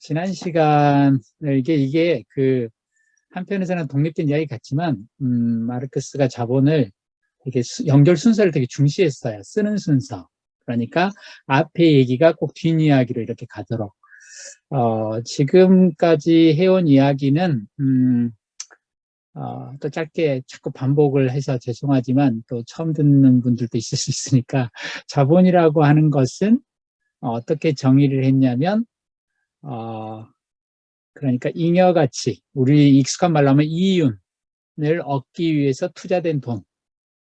지난 시간을 이게 그 한편에서는 독립된 이야기 같지만 마르크스가 자본을 되게 연결 순서를 되게 중시했어요. 쓰는 순서. 그러니까 앞에 얘기가 꼭 뒷이야기로 이렇게 가도록. 지금까지 해온 이야기는 또 짧게 자꾸 반복을 해서 죄송하지만 또 처음 듣는 분들도 있을 수 있으니까 자본이라고 하는 것은 어떻게 정의를 했냐면 그러니까 잉여가치, 우리 익숙한 말로 하면 이윤을 얻기 위해서 투자된 돈,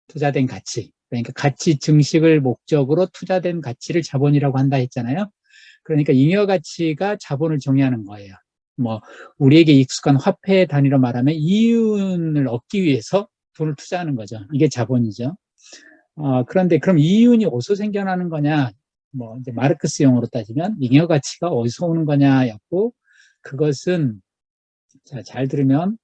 투자된 가치, 그러니까 가치 증식을 목적으로 투자된 가치를 자본이라고 한다 했잖아요. 그러니까 잉여가치가 자본을 정의하는 거예요. 뭐 우리에게 익숙한 화폐 단위로 말하면 이윤을 얻기 위해서 돈을 투자하는 거죠. 이게 자본이죠. 그런데 그럼 이윤이 어디서 생겨나는 거냐? 뭐 이제 마르크스 용어로 따지면 잉여가치가 어디서 오는 거냐였고, 그것은 잘 들으면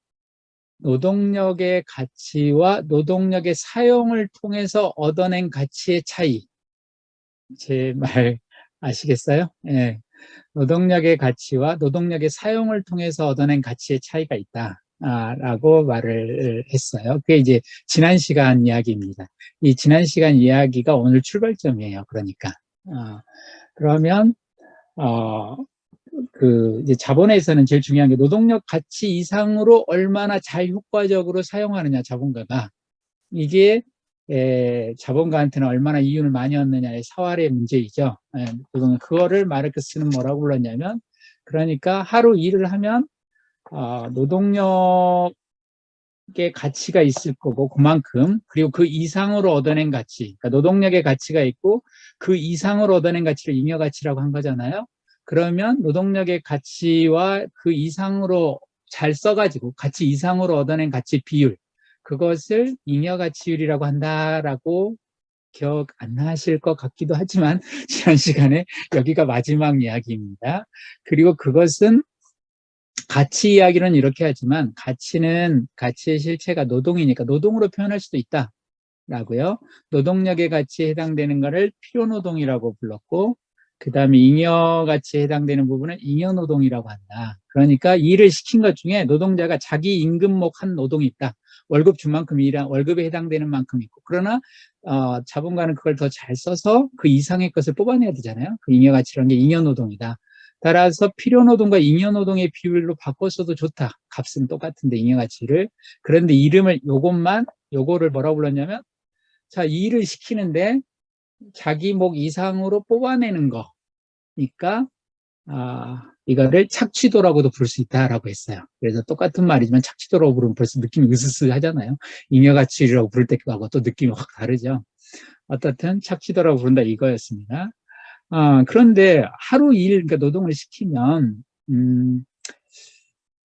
노동력의 가치와 노동력의 사용을 통해서 얻어낸 가치의 차이. 제 말 아시겠어요? 예. 노동력의 가치와 노동력의 사용을 통해서 얻어낸 가치의 차이가 있다. 라고 말을 했어요. 그게 이제 지난 시간 이야기입니다. 이 지난 시간 이야기가 오늘 출발점이에요. 그러니까. 그러면, 이제 자본에서는 제일 중요한 게 노동력 가치 이상으로 얼마나 잘 효과적으로 사용하느냐, 자본가가. 이게 자본가한테는 얼마나 이윤을 많이 얻느냐의 사활의 문제이죠. 그거를 마르크스는 뭐라고 불렀냐면, 그러니까 하루 일을 하면 노동력의 가치가 있을 거고 그만큼, 그리고 그 이상으로 얻어낸 가치, 그러니까 노동력의 가치가 있고 그 이상으로 얻어낸 가치를 잉여가치라고 한 거잖아요. 그러면 노동력의 가치와 그 이상으로 잘 써가지고 가치 이상으로 얻어낸 가치 비율, 그것을 잉여가치율이라고 한다라고 기억 안 나실 것 같기도 하지만 지난 시간에 여기가 마지막 이야기입니다. 그리고 그것은 가치 이야기는 이렇게 하지만 가치의 실체가 노동이니까 노동으로 표현할 수도 있다라고요. 노동력의 가치에 해당되는 것을 필요노동이라고 불렀고, 그 다음에 잉여가치에 해당되는 부분은 잉여노동이라고 한다. 그러니까 일을 시킨 것 중에 노동자가 자기 임금목 한 노동이 있다. 월급 준 만큼 일한 월급에 해당되는 만큼 있고, 그러나 자본가는 그걸 더 잘 써서 그 이상의 것을 뽑아내야 되잖아요. 그 잉여가치라는 게 잉여노동이다. 따라서 필요노동과 잉여노동의 비율로 바꿨어도 좋다. 값은 똑같은데 잉여가치를. 그런데 이름을 요거를 뭐라고 불렀냐면, 자, 일을 시키는데 자기 목 이상으로 뽑아내는 거니까 이거를 착취도라고도 부를 수 있다라고 했어요. 그래서 똑같은 말이지만 착취도라고 부르면 벌써 느낌이 으스스하잖아요. 잉여가치라고 부를 때하고 또 느낌이 확 다르죠. 어떻든 착취도라고 부른다 이거였습니다. 그런데 하루 일, 그러니까 노동을 시키면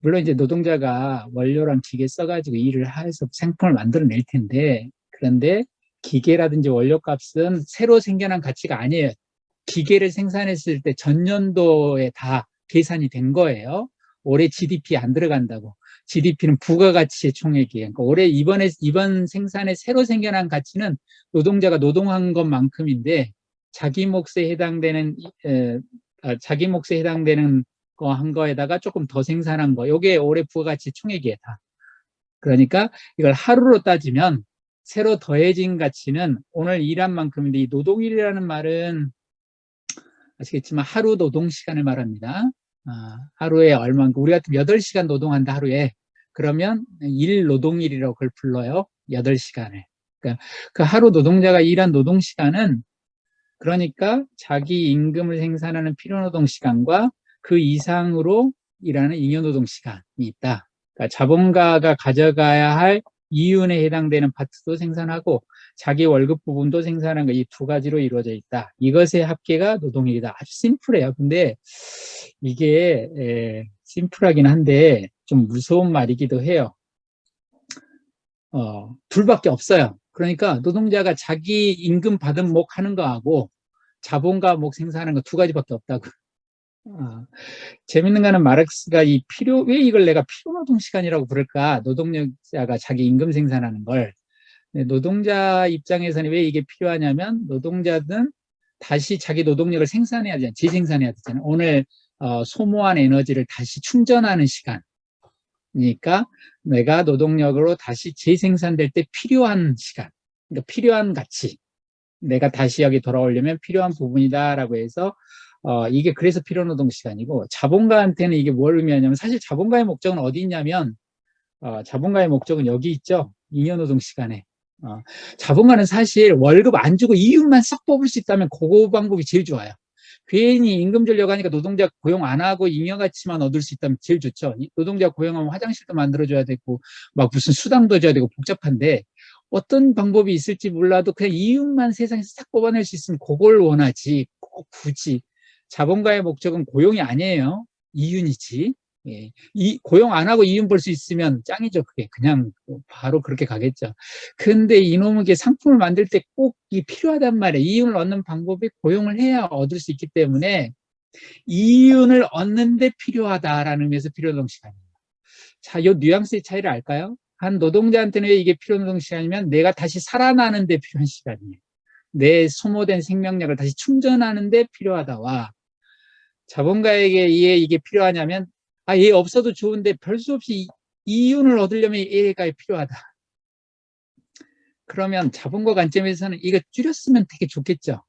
물론 이제 노동자가 원료랑 기계 써가지고 일을 해서 생품을 만들어낼 텐데, 그런데 기계라든지 원료값은 새로 생겨난 가치가 아니에요. 기계를 생산했을 때 전년도에 다 계산이 된 거예요. 올해 GDP 안 들어간다고. GDP는 부가가치의 총액이에요. 그러니까 올해 이번 생산에 새로 생겨난 가치는 노동자가 노동한 것만큼인데, 자기 몫에 해당되는 거 한 거에다가 조금 더 생산한 거, 요게 올해 부가가치 총액이에요, 다. 그러니까 이걸 하루로 따지면 새로 더해진 가치는 오늘 일한 만큼인데, 이 노동일이라는 말은 아시겠지만 하루 노동 시간을 말합니다. 하루에 얼마만큼, 우리 같으면 8시간 노동한다, 하루에. 그러면 일 노동일이라고 그걸 불러요. 8시간을. 그러니까 그 하루 노동자가 일한 노동 시간은, 그러니까 자기 임금을 생산하는 필요노동 시간과 그 이상으로 일하는 잉여노동 시간이 있다. 그러니까 자본가가 가져가야 할 이윤에 해당되는 파트도 생산하고 자기 월급 부분도 생산한 거, 이 두 가지로 이루어져 있다. 이것의 합계가 노동일이다. 아주 심플해요. 근데 이게 심플하긴 한데 좀 무서운 말이기도 해요. 둘밖에 없어요. 그러니까 노동자가 자기 임금 받은 목 하는 거하고 자본가 목 생산하는 거 두 가지밖에 없다고. 재밌는 거는 마르크스가 왜 이걸 내가 필요노동 시간이라고 부를까? 노동자가 자기 임금 생산하는 걸. 노동자 입장에서는 왜 이게 필요하냐면, 노동자는 다시 자기 노동력을 생산해야 되잖아요. 재생산해야 되잖아요. 오늘 소모한 에너지를 다시 충전하는 시간. 그러니까 내가 노동력으로 다시 재생산될 때 필요한 시간, 그러니까 필요한 가치, 내가 다시 여기 돌아오려면 필요한 부분이다라고 해서 이게 그래서 필요노동 시간이고, 자본가한테는 이게 뭘 의미하냐면, 사실 자본가의 목적은 어디 있냐면 자본가의 목적은 여기 있죠. 잉여노동 시간에. 자본가는 사실 월급 안 주고 이윤만 싹 뽑을 수 있다면 그거 방법이 제일 좋아요. 괜히 임금 주려고 하니까 노동자 고용 안 하고 잉여가치만 얻을 수 있다면 제일 좋죠. 노동자 고용하면 화장실도 만들어줘야 되고 막 무슨 수당도 줘야 되고 복잡한데, 어떤 방법이 있을지 몰라도 그냥 이윤만 세상에서 싹 뽑아낼 수 있으면 그걸 원하지. 꼭 굳이 자본가의 목적은 고용이 아니에요. 이윤이지. 예. 고용 안 하고 이윤 벌 수 있으면 짱이죠. 그게 그냥 바로 그렇게 가겠죠. 근데 이놈에게 상품을 만들 때 꼭 이 필요하단 말이에요. 이윤을 얻는 방법이 고용을 해야 얻을 수 있기 때문에 이윤을 얻는데 필요하다라는 의미에서 필요노동 시간입니다. 자, 이 뉘앙스의 차이를 알까요? 한 노동자한테는 왜 이게 필요노동 시간이면 내가 다시 살아나는 데 필요한 시간이에요. 내 소모된 생명력을 다시 충전하는 데 필요하다와, 자본가에게 이게 필요하냐면 얘 없어도 좋은데 별 수 없이 이윤을 얻으려면 얘가 필요하다. 그러면 자본가 관점에서는 이거 줄였으면 되게 좋겠죠.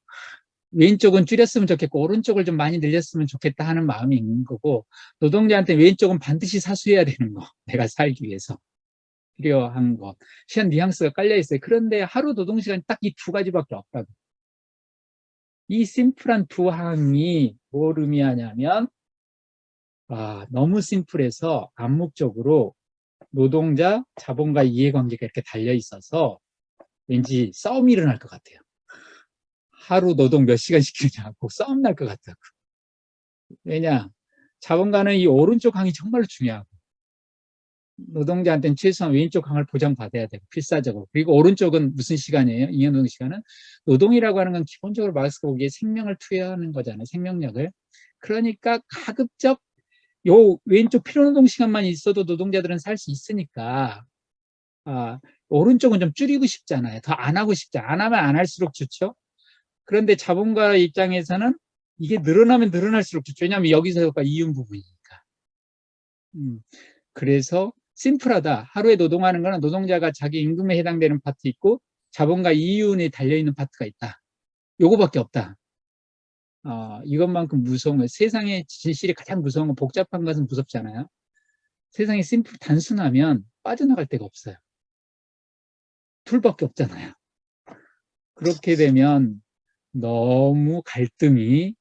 왼쪽은 줄였으면 좋겠고 오른쪽을 좀 많이 늘렸으면 좋겠다 하는 마음이 있는 거고, 노동자한테 왼쪽은 반드시 사수해야 되는 거. 내가 살기 위해서 필요한 거. 시간 뉘앙스가 깔려 있어요. 그런데 하루 노동시간이 딱 이 두 가지밖에 없다고. 이 심플한 두 항이 뭘 의미하냐면 너무 심플해서 암묵적으로 노동자, 자본가 이해관계가 이렇게 달려 있어서 왠지 싸움이 일어날 것 같아요. 하루 노동 몇 시간 시키느냐고 싸움 날 것 같다고. 왜냐? 자본가는 이 오른쪽 항이 정말로 중요하고, 노동자한테는 최소한 왼쪽 항을 보장받아야 되고, 필사적으로. 그리고 오른쪽은 무슨 시간이에요? 잉여노동 시간은? 노동이라고 하는 건 기본적으로 마르크스가 보기에 생명을 투여하는 거잖아요. 생명력을. 그러니까 가급적 요 왼쪽 필요노동 시간만 있어도 노동자들은 살 수 있으니까 오른쪽은 좀 줄이고 싶잖아요. 더 안 하고 싶지. 안 하면 안 할수록 좋죠. 그런데 자본가 입장에서는 이게 늘어나면 늘어날수록 좋죠. 왜냐하면 여기서가 이윤 부분이니까. 그래서 심플하다. 하루에 노동하는 거는 노동자가 자기 임금에 해당되는 파트 있고 자본가 이윤에 달려있는 파트가 있다. 요거밖에 없다. 이것만큼 무서운 거예요. 세상의 진실이 가장 무서운 건 복잡한 것은 무섭잖아요. 세상이 심플 단순하면 빠져나갈 데가 없어요. 둘밖에 없잖아요. 그렇게 되면 너무 갈등이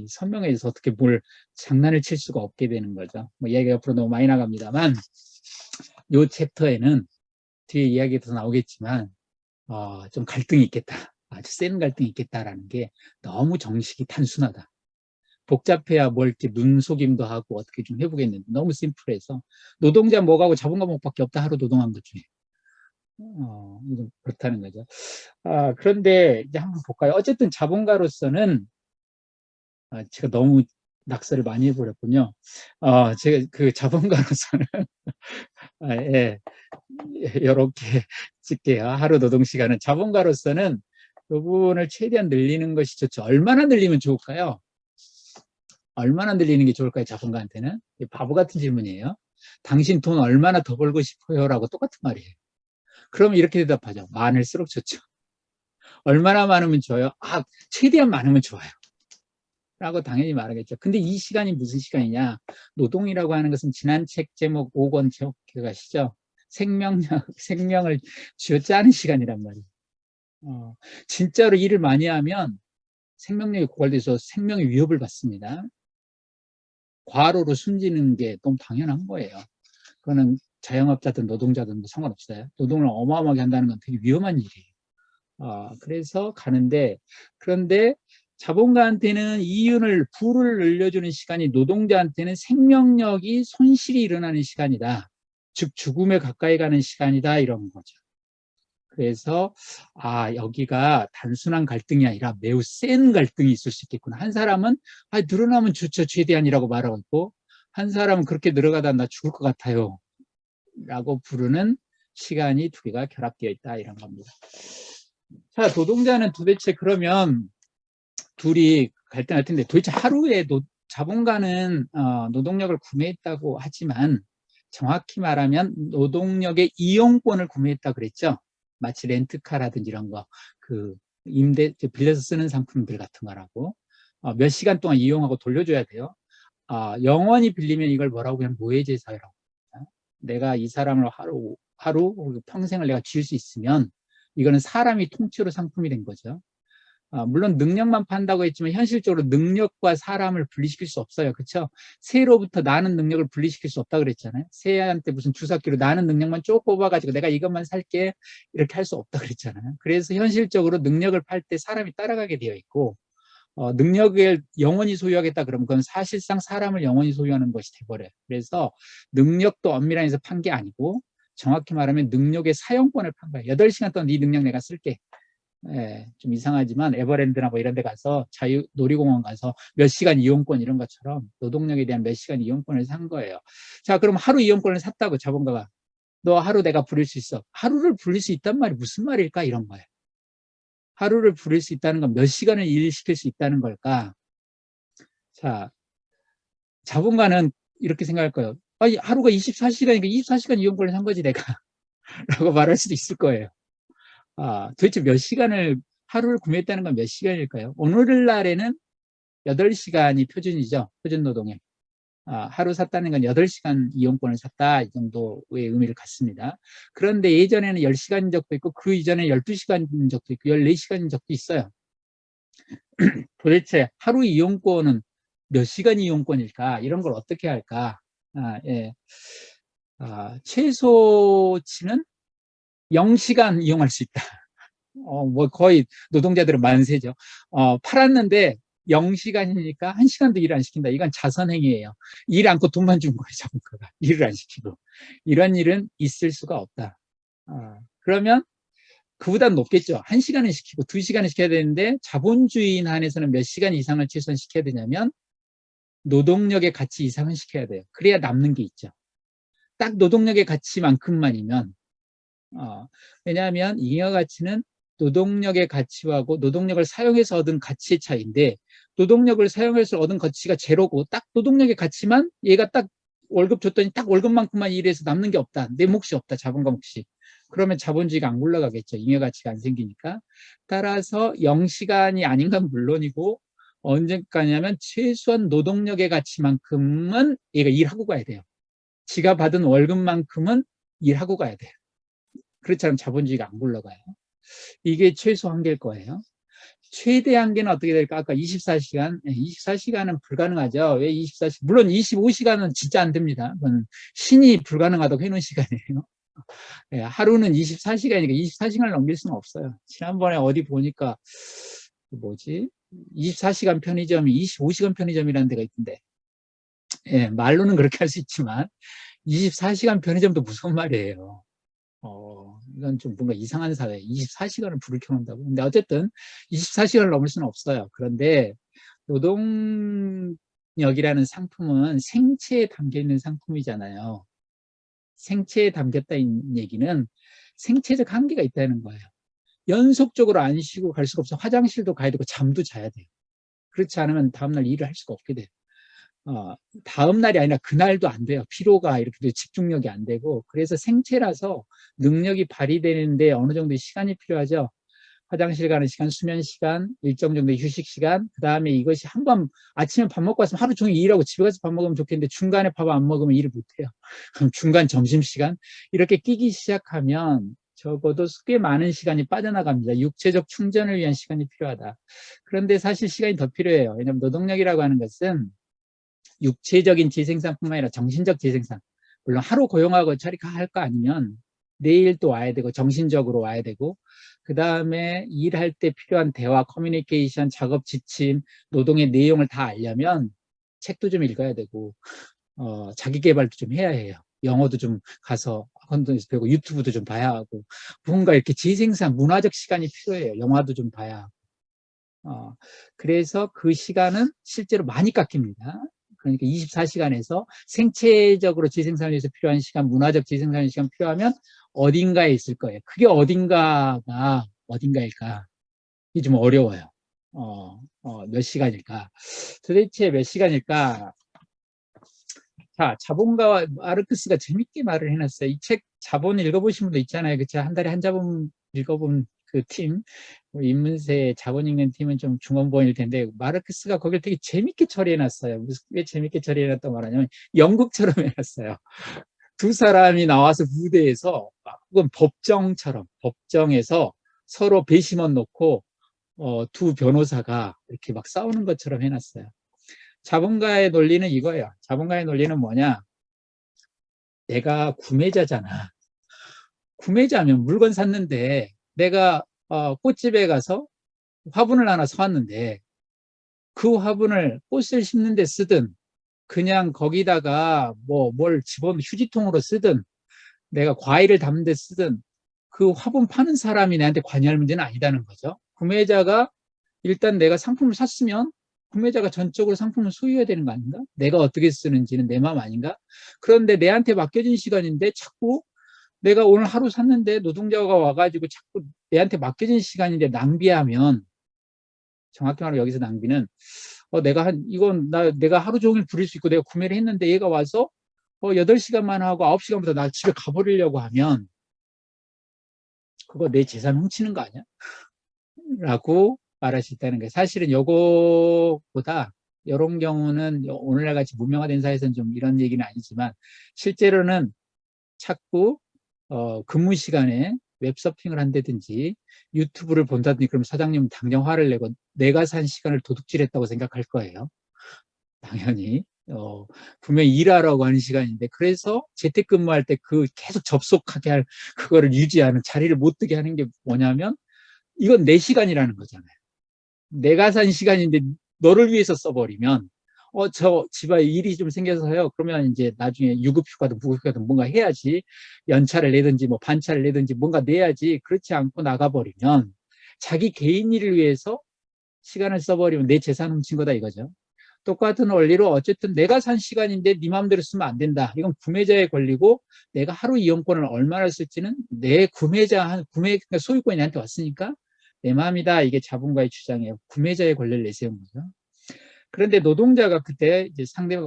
선명해져서 어떻게 뭘 장난을 칠 수가 없게 되는 거죠. 뭐 이야기가 앞으로 너무 많이 나갑니다만, 이 챕터에는 뒤에 이야기가 더 나오겠지만 좀 갈등이 있겠다. 아주 센 갈등이 있겠다라는 게 너무 정식이 단순하다. 복잡해야 뭘 이렇게 눈속임도 하고 어떻게 좀 해보겠는데 너무 심플해서 노동자 뭐가고 자본가 뭐밖에 없다. 하루 노동한 것 중에. 그렇다는 거죠. 그런데 이제 한번 볼까요? 어쨌든 자본가로서는 제가 너무 낙서를 많이 해버렸군요. 제가 그 자본가로서는 예, 이렇게 쓸게요. 하루 노동 시간은 자본가로서는 이 부분을 최대한 늘리는 것이 좋죠. 얼마나 늘리면 좋을까요? 얼마나 늘리는 게 좋을까요? 자본가한테는 바보 같은 질문이에요. 당신 돈 얼마나 더 벌고 싶어요? 라고 똑같은 말이에요. 그럼 이렇게 대답하죠. 많을수록 좋죠. 얼마나 많으면 좋아요? 최대한 많으면 좋아요. 라고 당연히 말하겠죠. 근데 이 시간이 무슨 시간이냐? 노동이라고 하는 것은 지난 책 제목 5권 기억하시죠? 생명을 쥐어짜는 시간이란 말이에요. 진짜로 일을 많이 하면 생명력이 고갈돼서 생명의 위협을 받습니다. 과로로 숨지는 게 너무 당연한 거예요. 그거는 자영업자든 노동자든 상관없어요. 노동을 어마어마하게 한다는 건 되게 위험한 일이에요. 그래서 가는데, 그런데 자본가한테는 이윤을, 부를 늘려주는 시간이 노동자한테는 생명력이 손실이 일어나는 시간이다. 즉 죽음에 가까이 가는 시간이다, 이런 거죠. 그래서 여기가 단순한 갈등이 아니라 매우 센 갈등이 있을 수 있겠구나. 한 사람은 늘어나면 좋죠, 최대한이라고 말하고 있고, 한 사람은 그렇게 늘어가다 나 죽을 것 같아요 라고 부르는 시간이 두 개가 결합되어 있다, 이런 겁니다. 자, 노동자는 도대체 그러면 둘이 갈등할 텐데 도대체 하루에 자본가는 노동력을 구매했다고 하지만 정확히 말하면 노동력의 이용권을 구매했다 그랬죠. 마치 렌트카라든지 이런 거, 그 빌려서 쓰는 상품들 같은 거라고. 몇 시간 동안 이용하고 돌려줘야 돼요. 영원히 빌리면 이걸 뭐라고 그냥 노예제사라고. 내가 이 사람을 하루 평생을 내가 쥐을 수 있으면 이거는 사람이 통째로 상품이 된 거죠. 물론 능력만 판다고 했지만 현실적으로 능력과 사람을 분리시킬 수 없어요. 그렇죠? 새로부터 나는 능력을 분리시킬 수 없다 그랬잖아요. 새한테 무슨 주사기로 나는 능력만 쭉 뽑아가지고 내가 이것만 살게 이렇게 할 수 없다 그랬잖아요. 그래서 현실적으로 능력을 팔 때 사람이 따라가게 되어 있고 능력을 영원히 소유하겠다 그러면 그건 사실상 사람을 영원히 소유하는 것이 돼버려요. 그래서 능력도 엄밀한에서 판 게 아니고 정확히 말하면 능력의 사용권을 판 거예요. 8시간 동안 네 능력 내가 쓸게. 예, 좀 이상하지만 에버랜드나 뭐 이런 데 가서 놀이공원 가서 몇 시간 이용권 이런 것처럼 노동력에 대한 몇 시간 이용권을 산 거예요. 자, 그럼 하루 이용권을 샀다고 자본가가. 너 하루 내가 부릴 수 있어. 하루를 부릴 수 있단 말이 무슨 말일까? 이런 거예요. 하루를 부릴 수 있다는 건 몇 시간을 일시킬 수 있다는 걸까? 자, 자본가는 이렇게 생각할 거예요. 하루가 24시간이니까 24시간 이용권을 산 거지 내가. 라고 말할 수도 있을 거예요. 도대체 몇 시간을 하루를 구매했다는 건 몇 시간일까요? 오늘날에는 8시간이 표준이죠. 표준 노동에. 하루 샀다는 건 8시간 이용권을 샀다 이 정도의 의미를 갖습니다. 그런데 예전에는 10시간인 적도 있고 그 이전에 12시간인 적도 있고 14시간인 적도 있어요. 도대체 하루 이용권은 몇 시간 이용권일까? 이런 걸 어떻게 할까? 예. 최소치는 0시간 이용할 수 있다. 뭐 거의 노동자들은 만세죠. 팔았는데 0시간이니까 1시간도 일 안 시킨다. 이건 자선행위예요. 일 않고 돈만 준 거예요, 자본가가. 일을 안 시키고. 이런 일은 있을 수가 없다. 그러면 그보다 높겠죠. 1시간을 시키고 2시간을 시켜야 되는데 자본주의 한에서는 몇 시간 이상을 최소한 시켜야 되냐면 노동력의 가치 이상은 시켜야 돼요. 그래야 남는 게 있죠. 딱 노동력의 가치만큼만이면 왜냐하면 잉여가치는 노동력의 가치하고 노동력을 사용해서 얻은 가치의 차이인데 노동력을 사용해서 얻은 가치가 제로고 딱 노동력의 가치만 얘가 딱 월급 줬더니 딱 월급만큼만 일해서 남는 게 없다. 내 몫이 없다. 자본가 몫이. 그러면 자본주의가 안 굴러가겠죠. 잉여가치가 안 생기니까. 따라서 0시간이 아닌 건 물론이고 언제까지냐면 최소한 노동력의 가치만큼은 얘가 일하고 가야 돼요. 지가 받은 월급만큼은 일하고 가야 돼요. 그렇지 않으면 자본주의가 안 굴러가요. 이게 최소 한계일 거예요. 최대 한계는 어떻게 될까? 아까 24시간, 24시간은 불가능하죠. 왜 24시간? 물론 25시간은 진짜 안 됩니다. 그건 신이 불가능하다고 해놓은 시간이에요. 하루는 24시간이니까 24시간을 넘길 수는 없어요. 지난번에 어디 보니까 뭐지? 24시간 편의점이 25시간 편의점이라는 데가 있던데 말로는 그렇게 할 수 있지만 24시간 편의점도 무서운 말이에요. 이건 좀 뭔가 이상한 사회. 24시간을 불을 켜놓는다고. 근데 어쨌든 24시간을 넘을 수는 없어요. 그런데 노동력이라는 상품은 생체에 담겨 있는 상품이잖아요. 생체에 담겼다는 얘기는 생체적 한계가 있다는 거예요. 연속적으로 안 쉬고 갈 수가 없어. 화장실도 가야 되고 잠도 자야 돼요. 그렇지 않으면 다음날 일을 할 수가 없게 돼요. 다음날이 아니라 그날도 안 돼요. 피로가 이렇게 집중력이 안 되고. 그래서 생체라서 능력이 발휘되는데 어느 정도의 시간이 필요하죠. 화장실 가는 시간, 수면 시간, 일정 정도의 휴식 시간, 그 다음에 이것이 한번 아침에 밥 먹고 왔으면 하루 종일 일하고 집에 가서 밥 먹으면 좋겠는데 중간에 밥 안 먹으면 일을 못해요. 그럼 중간 점심시간 이렇게 끼기 시작하면 적어도 꽤 많은 시간이 빠져나갑니다. 육체적 충전을 위한 시간이 필요하다. 그런데 사실 시간이 더 필요해요. 왜냐하면 노동력이라고 하는 것은 육체적인 재생산뿐만 아니라 정신적 재생산. 물론 하루 고용하고 저리 할 거 아니면 내일 또 와야 되고 정신적으로 와야 되고 그 다음에 일할 때 필요한 대화, 커뮤니케이션, 작업 지침, 노동의 내용을 다 알려면 책도 좀 읽어야 되고 자기 개발도 좀 해야 해요. 영어도 좀 가서 컨텐츠 배우고 유튜브도 좀 봐야 하고 뭔가 이렇게 재생산, 문화적 시간이 필요해요. 영화도 좀 봐야 하고. 그래서 그 시간은 실제로 많이 깎입니다. 그러니까 24시간에서 생체적으로 재생산을 위해서 필요한 시간, 문화적 재생산의 시간 필요하면 어딘가에 있을 거예요. 그게 어딘가일까? 이게 좀 어려워요. 몇 시간일까? 도대체 몇 시간일까? 자, 자본가와 마르크스가 재밌게 말을 해놨어요. 이 책 자본 읽어보신 분도 있잖아요. 그쵸? 한 달에 한 자본 읽어본 그 팀, 인문세 자본 읽는 팀은 좀 중원본일 텐데, 마르크스가 거기를 되게 재밌게 처리해놨어요. 왜 재밌게 처리해놨다고 말하냐면, 연극처럼 해놨어요. 두 사람이 나와서 무대에서, 혹은 법정에서 서로 배심원 놓고, 두 변호사가 이렇게 막 싸우는 것처럼 해놨어요. 자본가의 논리는 이거예요. 자본가의 논리는 뭐냐? 내가 구매자잖아. 구매자면 물건 샀는데 내가 꽃집에 가서 화분을 하나 사왔는데 그 화분을 꽃을 심는 데 쓰든 그냥 거기다가 뭘 집어넣은 휴지통으로 쓰든 내가 과일을 담는 데 쓰든 그 화분 파는 사람이 내한테 관여할 문제는 아니다는 거죠. 구매자가 일단 내가 상품을 샀으면 구매자가 전적으로 상품을 소유해야 되는 거 아닌가? 내가 어떻게 쓰는지는 내 마음 아닌가? 그런데 내한테 맡겨진 시간인데 자꾸 내가 오늘 하루 샀는데 노동자가 와가지고 자꾸 내한테 맡겨진 시간인데 낭비하면, 정확히 말하면 여기서 낭비는 내가 하루 종일 부릴 수 있고 내가 구매를 했는데 얘가 와서 8시간만 하고 9시간부터 나 집에 가버리려고 하면 그거 내 재산 훔치는 거 아니야? 라고 말할 수 있다는 거예요. 사실은 요거보다 이런 경우는 오늘날 같이 문명화된 사회에서는 좀 이런 얘기는 아니지만 실제로는 자꾸 근무 시간에 웹서핑을 한다든지 유튜브를 본다든지 그러면 사장님은 당장 화를 내고 내가 산 시간을 도둑질했다고 생각할 거예요. 당연히. 분명히 일하라고 하는 시간인데 그래서 재택근무할 때 그 계속 접속하게 할 그거를 유지하는 자리를 못 뜨게 하는 게 뭐냐면 이건 내 시간이라는 거잖아요. 내가 산 시간인데 너를 위해서 써버리면 저 집에 일이 좀 생겨서요. 그러면 이제 나중에 유급휴가든 무급휴가든 뭔가 해야지. 연차를 내든지 뭐 반차를 내든지 뭔가 내야지. 그렇지 않고 나가버리면 자기 개인 일을 위해서 시간을 써버리면 내 재산 훔친 거다 이거죠. 똑같은 원리로 어쨌든 내가 산 시간인데 네 마음대로 쓰면 안 된다. 이건 구매자의 권리고 내가 하루 이용권을 얼마나 쓸지는 내 그러니까 소유권이 나한테 왔으니까 내 마음이다. 이게 자본가의 주장이에요. 구매자의 권리를 내세운 거죠. 그런데 노동자가 그때 이제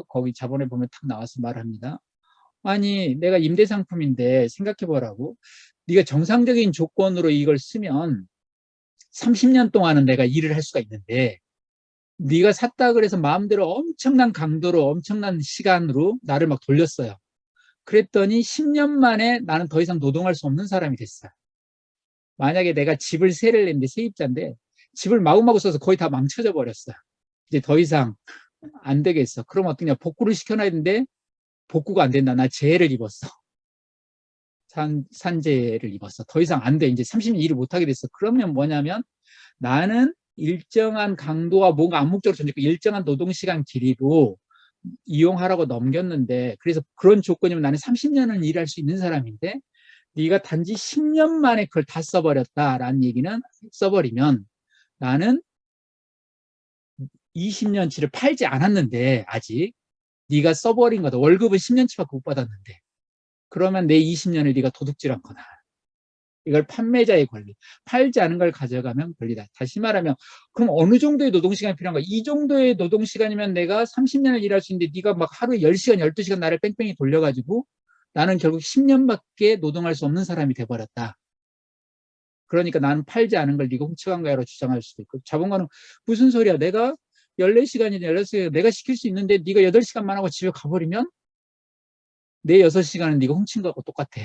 거기 자본에 보면 탁 나와서 말합니다. 아니 내가 임대 상품인데 생각해 보라고. 네가 정상적인 조건으로 이걸 쓰면 30년 동안은 내가 일을 할 수가 있는데 네가 샀다 그래서 마음대로 엄청난 강도로 엄청난 시간으로 나를 막 돌렸어요. 그랬더니 10년 만에 나는 더 이상 노동할 수 없는 사람이 됐어요. 만약에 내가 집을 세를 냈는데 세입자인데 집을 마구마구 써서 거의 다 망쳐져 버렸어요. 이제 더 이상 안 되겠어. 그럼 어떠냐? 복구를 시켜놔야 되는데 복구가 안 된다. 나 재해를 입었어. 산재를 입었어. 더 이상 안 돼. 이제 30년 일을 못하게 됐어. 그러면 뭐냐면 나는 일정한 강도와 뭔가 암묵적으로 전제고 일정한 노동시간 길이로 이용하라고 넘겼는데 그래서 그런 조건이면 나는 30년은 일할 수 있는 사람인데 네가 단지 10년 만에 그걸 다 써버렸다라는 얘기는 써버리면 나는 20년치를 팔지 않았는데 아직 네가 써버린 거다. 월급은 10년치밖에 못 받았는데 그러면 내 20년을 네가 도둑질한 거다. 이걸 판매자의 권리. 팔지 않은 걸 가져가면 권리다. 다시 말하면 그럼 어느 정도의 노동시간이 필요한가? 이 정도의 노동시간이면 내가 30년을 일할 수 있는데 네가 막 하루에 10시간, 12시간 나를 뺑뺑이 돌려가지고 나는 결국 10년밖에 노동할 수 없는 사람이 돼버렸다. 그러니까 나는 팔지 않은 걸 네가 훔쳐간 거야로 주장할 수도 있고 자본가는 무슨 소리야. 내가 14시간이나 16시간 내가 시킬 수 있는데 네가 8시간만 하고 집에 가버리면 내 6시간은 네가 훔친 거하고 똑같아.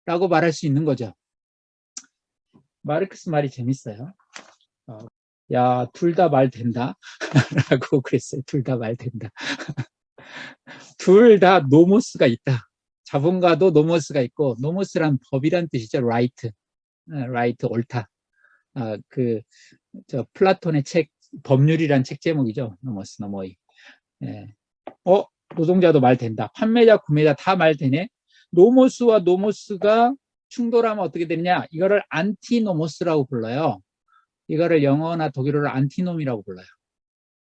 라고 말할 수 있는 거죠. 마르크스 말이 재밌어요. 야, 둘 다 말 된다. 라고 그랬어요. 둘 다 말 된다. 둘 다 노모스가 있다. 자본가도 노모스가 있고, 노모스란 법이란 뜻이죠. 라이트, 옳다. 플라톤의 책, 법률이란 책 제목이죠. 노모스, 노모이. 예. 노동자도 말 된다. 판매자, 구매자 다 말 되네. 노모스와 노모스가 충돌하면 어떻게 되느냐? 이거를 안티노모스라고 불러요. 이거를 영어나 독일어로 안티놈이라고 불러요.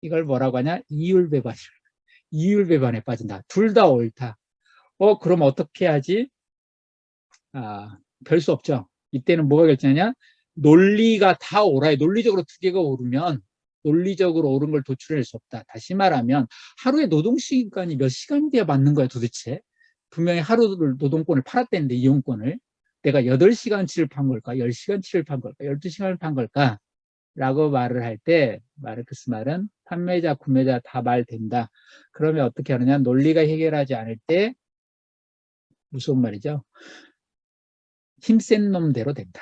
이걸 뭐라고 하냐? 이율배반에 빠진다. 둘 다 옳다. 그럼 어떻게 하지? 별 수 없죠. 이때는 뭐가 결정하냐? 논리가 다 옳아요. 논리적으로 두 개가 오르면 논리적으로 옳은 걸 도출해낼 수 없다. 다시 말하면 하루에 노동시간이 몇 시간이 돼야 맞는 거야 도대체. 분명히 하루 노동권을 팔았다는데 이용권을 내가 8시간치를 판 걸까? 10시간치를 판 걸까? 12시간을 판 걸까? 라고 말을 할 때 마르크스 말은 판매자, 구매자 다 말된다. 그러면 어떻게 하느냐? 논리가 해결하지 않을 때 무서운 말이죠. 힘센 놈대로 된다.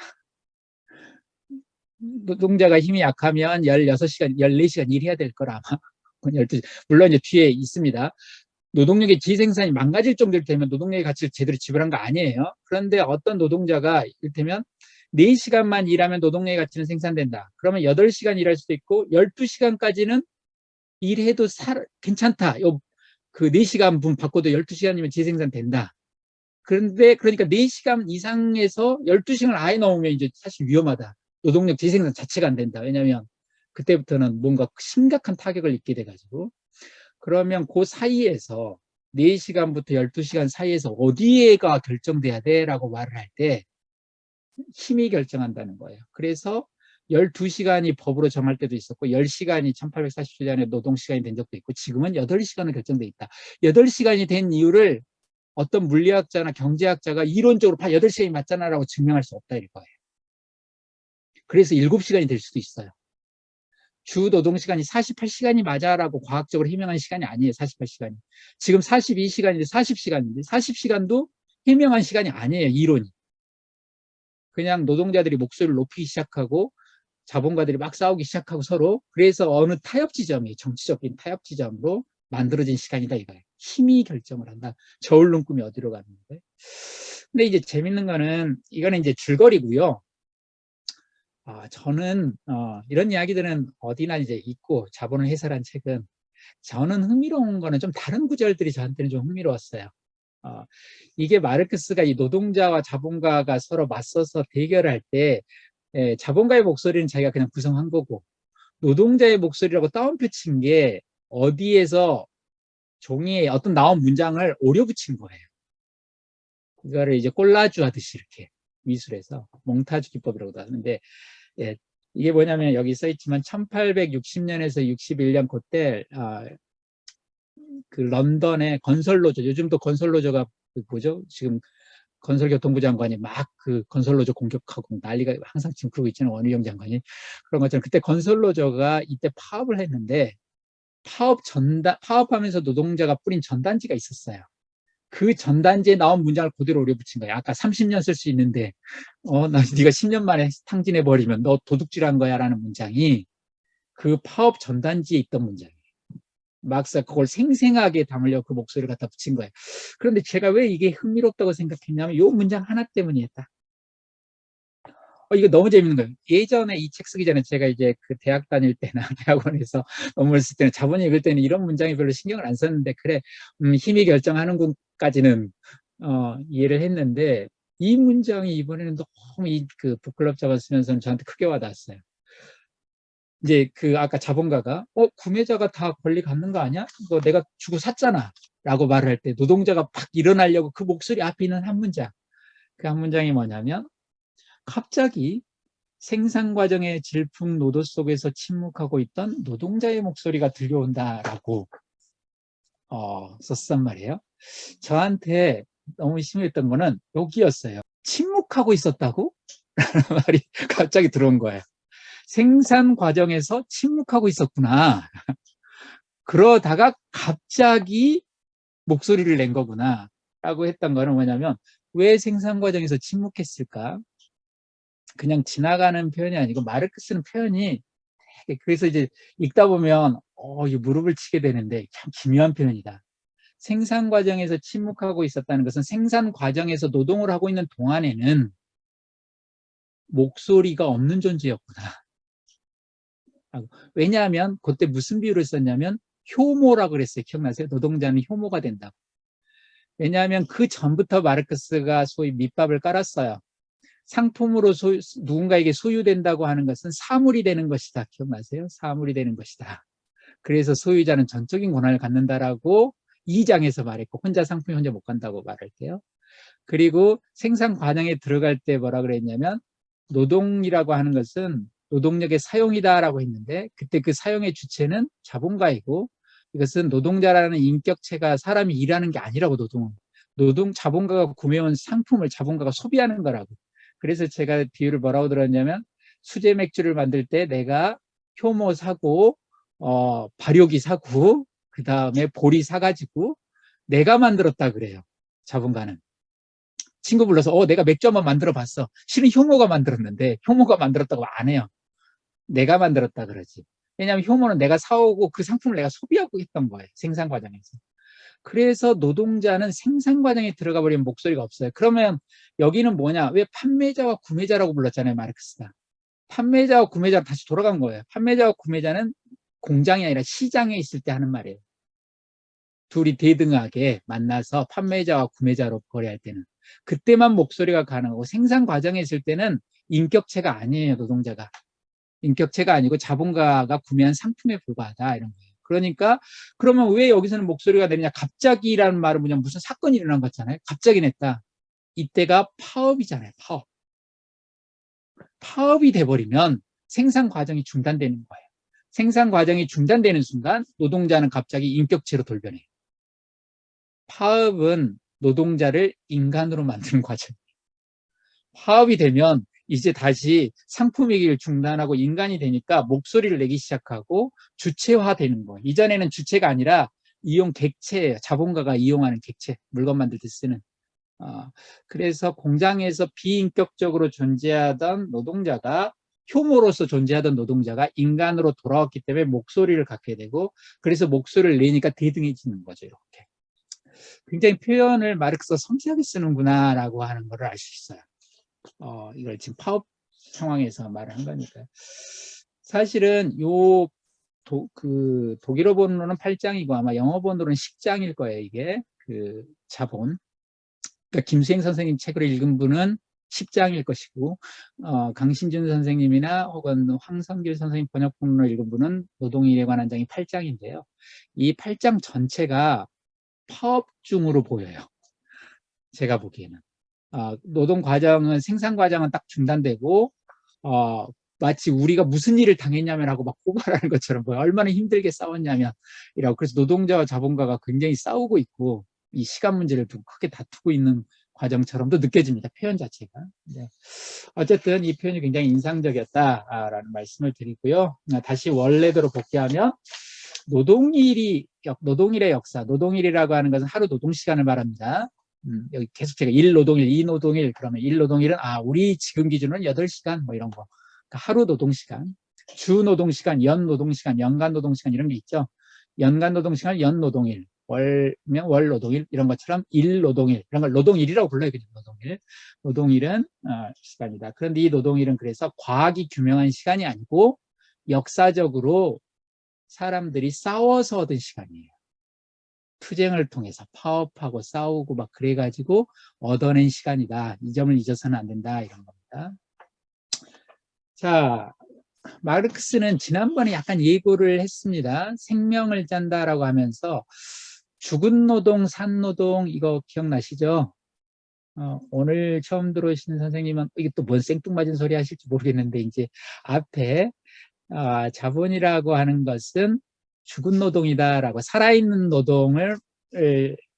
노동자가 힘이 약하면 16시간, 14시간 일해야 될 거라 아마. 12시. 물론 이제 뒤에 있습니다. 노동력의 지생산이 망가질 정도일 때면 노동력의 가치를 제대로 지불한 거 아니에요. 그런데 어떤 노동자가 이를테면 4시간만 일하면 노동력의 가치는 생산된다. 그러면 8시간 일할 수도 있고 12시간까지는 일해도 괜찮다. 그 4시간 분 바꿔도 12시간이면 재생산 된다. 그런데 그러니까 4시간 이상에서 12시간을 아예 넘으면 이제 사실 위험하다. 노동력 재생산 자체가 안 된다. 왜냐하면 그때부터는 뭔가 심각한 타격을 입게 돼가지고. 그러면 그 사이에서 4시간부터 12시간 사이에서 어디에가 결정돼야 돼? 라고 말을 할 때 힘이 결정한다는 거예요. 그래서 12시간이 법으로 정할 때도 있었고 10시간이 1840조 전에 노동시간이 된 적도 있고 지금은 8시간으로 결정돼 있다. 8시간이 된 이유를 어떤 물리학자나 경제학자가 이론적으로 8시간이 맞잖아 라고 증명할 수 없다 이거예요. 그래서 7시간이 될 수도 있어요. 주 노동시간이 48시간이 맞아라고 과학적으로 해명한 시간이 아니에요. 48시간이. 지금 42시간인데 40시간인데 40시간도 해명한 시간이 아니에요. 이론이. 그냥 노동자들이 목소리를 높이기 시작하고 자본가들이 막 싸우기 시작하고 서로 그래서 어느 타협 지점이 정치적인 타협 지점으로 만들어진 시간이다 이거예요. 힘이 결정을 한다. 저울 눈금이 어디로 가는데. 근데 이제 재밌는 거는 이거는 이제 줄거리고요. 저는 이런 이야기들은 어디나 이제 있고 자본을 해설한 책은 저는 흥미로운 거는 좀 다른 구절들이 저한테는 좀 흥미로웠어요. 이게 마르크스가 이 노동자와 자본가가 서로 맞서서 대결할 때 자본가의 목소리는 자기가 그냥 구성한 거고 노동자의 목소리라고 따옴표 친 게 어디에서 종이에 어떤 나온 문장을 오려 붙인 거예요. 그거를 이제 콜라주 하듯이 이렇게 미술에서 몽타주 기법이라고도 하는데 이게 뭐냐면 여기 써 있지만 1860년에서 61년 그때 그 런던의 건설노조 요즘도 건설노조가 뭐죠? 지금 건설교통부 장관이 막 그 건설노조 공격하고 난리가 항상 지금 그러고 있잖아요. 원희룡 장관이. 그런 것처럼 그때 건설노조가 이때 파업을 했는데 파업하면서 노동자가 뿌린 전단지가 있었어요. 그 전단지에 나온 문장을 그대로 오려붙인 거예요. 아까 30년 쓸 수 있는데 네가 10년 만에 탕진해버리면 너 도둑질한 거야 라는 문장이 그 파업 전단지에 있던 문장이에요. 막사 그걸 생생하게 담으려고 그 목소리를 갖다 붙인 거예요. 그런데 제가 왜 이게 흥미롭다고 생각했냐면 이 문장 하나 때문이었다. 이거 너무 재밌는 거예요. 예전에 이 책 쓰기 전에 제가 이제 그 대학 다닐 때나 대학원에서 논문을 쓸 때는 자본이 읽을 때는 이런 문장이 별로 신경을 안 썼는데 그래 힘이 결정하는 것까지는 이해를 했는데 이 문장이 이번에는 너무 그 북클럽 잡아 쓰면서는 저한테 크게 와닿았어요. 이제 그 아까 자본가가 구매자가 다 권리 갖는 거 아니야? 이거 내가 주고 샀잖아 라고 말을 할 때 노동자가 팍 일어나려고 그 목소리 앞에 있는 한 문장 그 한 문장이 뭐냐면 갑자기 생산 과정의 질풍노도 속에서 침묵하고 있던 노동자의 목소리가 들려온다라고 썼단 말이에요. 저한테 너무 심했던 거는 여기였어요. 침묵하고 있었다고? 라는 말이 갑자기 들어온 거예요. 생산 과정에서 침묵하고 있었구나. 그러다가 갑자기 목소리를 낸 거구나. 라고 했던 거는 뭐냐면 왜 생산 과정에서 침묵했을까? 그냥 지나가는 표현이 아니고 마르크스는 표현이 그래서 이제 읽다 보면 이 무릎을 치게 되는데 참 기묘한 표현이다. 생산 과정에서 침묵하고 있었다는 것은 생산 과정에서 노동을 하고 있는 동안에는 목소리가 없는 존재였구나. 왜냐하면 그때 무슨 비유를 썼냐면 효모라고 그랬어요. 기억나세요? 노동자는 효모가 된다고. 왜냐하면 그 전부터 마르크스가 소위 밑밥을 깔았어요. 상품으로 누군가에게 소유된다고 하는 것은 사물이 되는 것이다. 기억나세요? 사물이 되는 것이다. 그래서 소유자는 전적인 권한을 갖는다라고 2장에서 말했고 혼자 상품이 혼자 못 간다고 말할 때요. 그리고 생산 과정에 들어갈 때 뭐라 그랬냐면 노동이라고 하는 것은 노동력의 사용이다라고 했는데 그때 그 사용의 주체는 자본가이고 이것은 노동자라는 인격체가 사람이 일하는 게 아니라고 자본가가 구매한 상품을 자본가가 소비하는 거라고. 그래서 제가 비유를 뭐라고 들었냐면 수제 맥주를 만들 때 내가 효모 사고 발효기 사고 그 다음에 보리 사가지고 내가 만들었다 그래요. 자본가는. 친구 불러서 내가 맥주 한번 만들어 봤어. 실은 효모가 만들었는데 효모가 만들었다고 안 해요. 내가 만들었다 그러지. 왜냐하면 효모는 내가 사오고 그 상품을 내가 소비하고 있던 거예요. 생산 과정에서. 그래서 노동자는 생산 과정에 들어가 버리면 목소리가 없어요. 그러면 여기는 뭐냐? 왜 판매자와 구매자라고 불렀잖아요, 마르크스가. 판매자와 구매자로 다시 돌아간 거예요. 판매자와 구매자는 공장이 아니라 시장에 있을 때 하는 말이에요. 둘이 대등하게 만나서 판매자와 구매자로 거래할 때는. 그때만 목소리가 가능하고 생산 과정에 있을 때는 인격체가 아니에요, 노동자가. 인격체가 아니고 자본가가 구매한 상품에 불과하다 이런 거예요. 그러니까 그러면 왜 여기서는 목소리가 내리냐? 갑자기라는 말은 뭐냐? 무슨 사건이 일어난 거잖아요. 갑자기 냈다. 이때가 파업이잖아요. 파업. 파업이 돼버리면 생산 과정이 중단되는 거예요. 생산 과정이 중단되는 순간 노동자는 갑자기 인격체로 돌변해요. 파업은 노동자를 인간으로 만드는 과정이에요. 파업이 되면 이제 다시 상품이기를 중단하고 인간이 되니까 목소리를 내기 시작하고 주체화되는 거예요. 이전에는 주체가 아니라 이용 객체예요. 자본가가 이용하는 객체, 물건 만들 때 쓰는. 그래서 공장에서 비인격적으로 존재하던 노동자가 효모로서 존재하던 노동자가 인간으로 돌아왔기 때문에 목소리를 갖게 되고 그래서 목소리를 내니까 대등해지는 거죠. 이렇게. 굉장히 표현을 마르크스가 섬세하게 쓰는구나 라고 하는 걸 알 수 있어요. 이걸 지금 파업 상황에서 말을 한 거니까요. 사실은 그 독일어 본으로는 8장이고 아마 영어 본으로는 10장일 거예요. 이게 그 자본. 그러니까 김수행 선생님 책을 읽은 분은 10장일 것이고 강신준 선생님이나 혹은 황성길 선생님 번역본으로 읽은 분은 노동일에 관한 장이 8장인데요. 이 8장 전체가 파업 중으로 보여요. 제가 보기에는. 노동 과정은 생산 과정은 딱 중단되고 마치 우리가 무슨 일을 당했냐면 하고 막 고발하는 것처럼 보여. 얼마나 힘들게 싸웠냐면 이라고. 그래서 노동자와 자본가가 굉장히 싸우고 있고 이 시간 문제를 두고 크게 다투고 있는 과정처럼도 느껴집니다. 표현 자체가. 네. 어쨌든 이 표현이 굉장히 인상적이었다라는 말씀을 드리고요. 다시 원래대로 복귀하면 노동일의 역사, 노동일이라고 하는 것은 하루 노동시간을 말합니다. 여기 계속 제가 1노동일, 2노동일, 그러면 1노동일은 우리 지금 기준은 8시간 뭐 이런 거. 그러니까 하루 노동시간, 주 노동시간, 연 노동시간, 연간 노동시간 이런 게 있죠. 연간 노동시간, 연 노동일, 월면 월 노동일 이런 것처럼 1노동일 이런 걸 노동일이라고 불러요. 그죠? 노동일. 노동일은 시간이다. 그런데 이 노동일은 그래서 과학이 규명한 시간이 아니고 역사적으로 사람들이 싸워서 얻은 시간이에요. 투쟁을 통해서 파업하고 싸우고 막 그래가지고 얻어낸 시간이다. 이 점을 잊어서는 안 된다. 이런 겁니다. 자, 마르크스는 지난번에 약간 예고를 했습니다. 생명을 짠다라고 하면서 죽은 노동, 산 노동 이거 기억나시죠? 오늘 처음 들어오시는 선생님은 이게 또 뭔 생뚱맞은 소리 하실지 모르겠는데 이제 앞에 자본이라고 하는 것은 죽은 노동이다라고 살아있는 노동을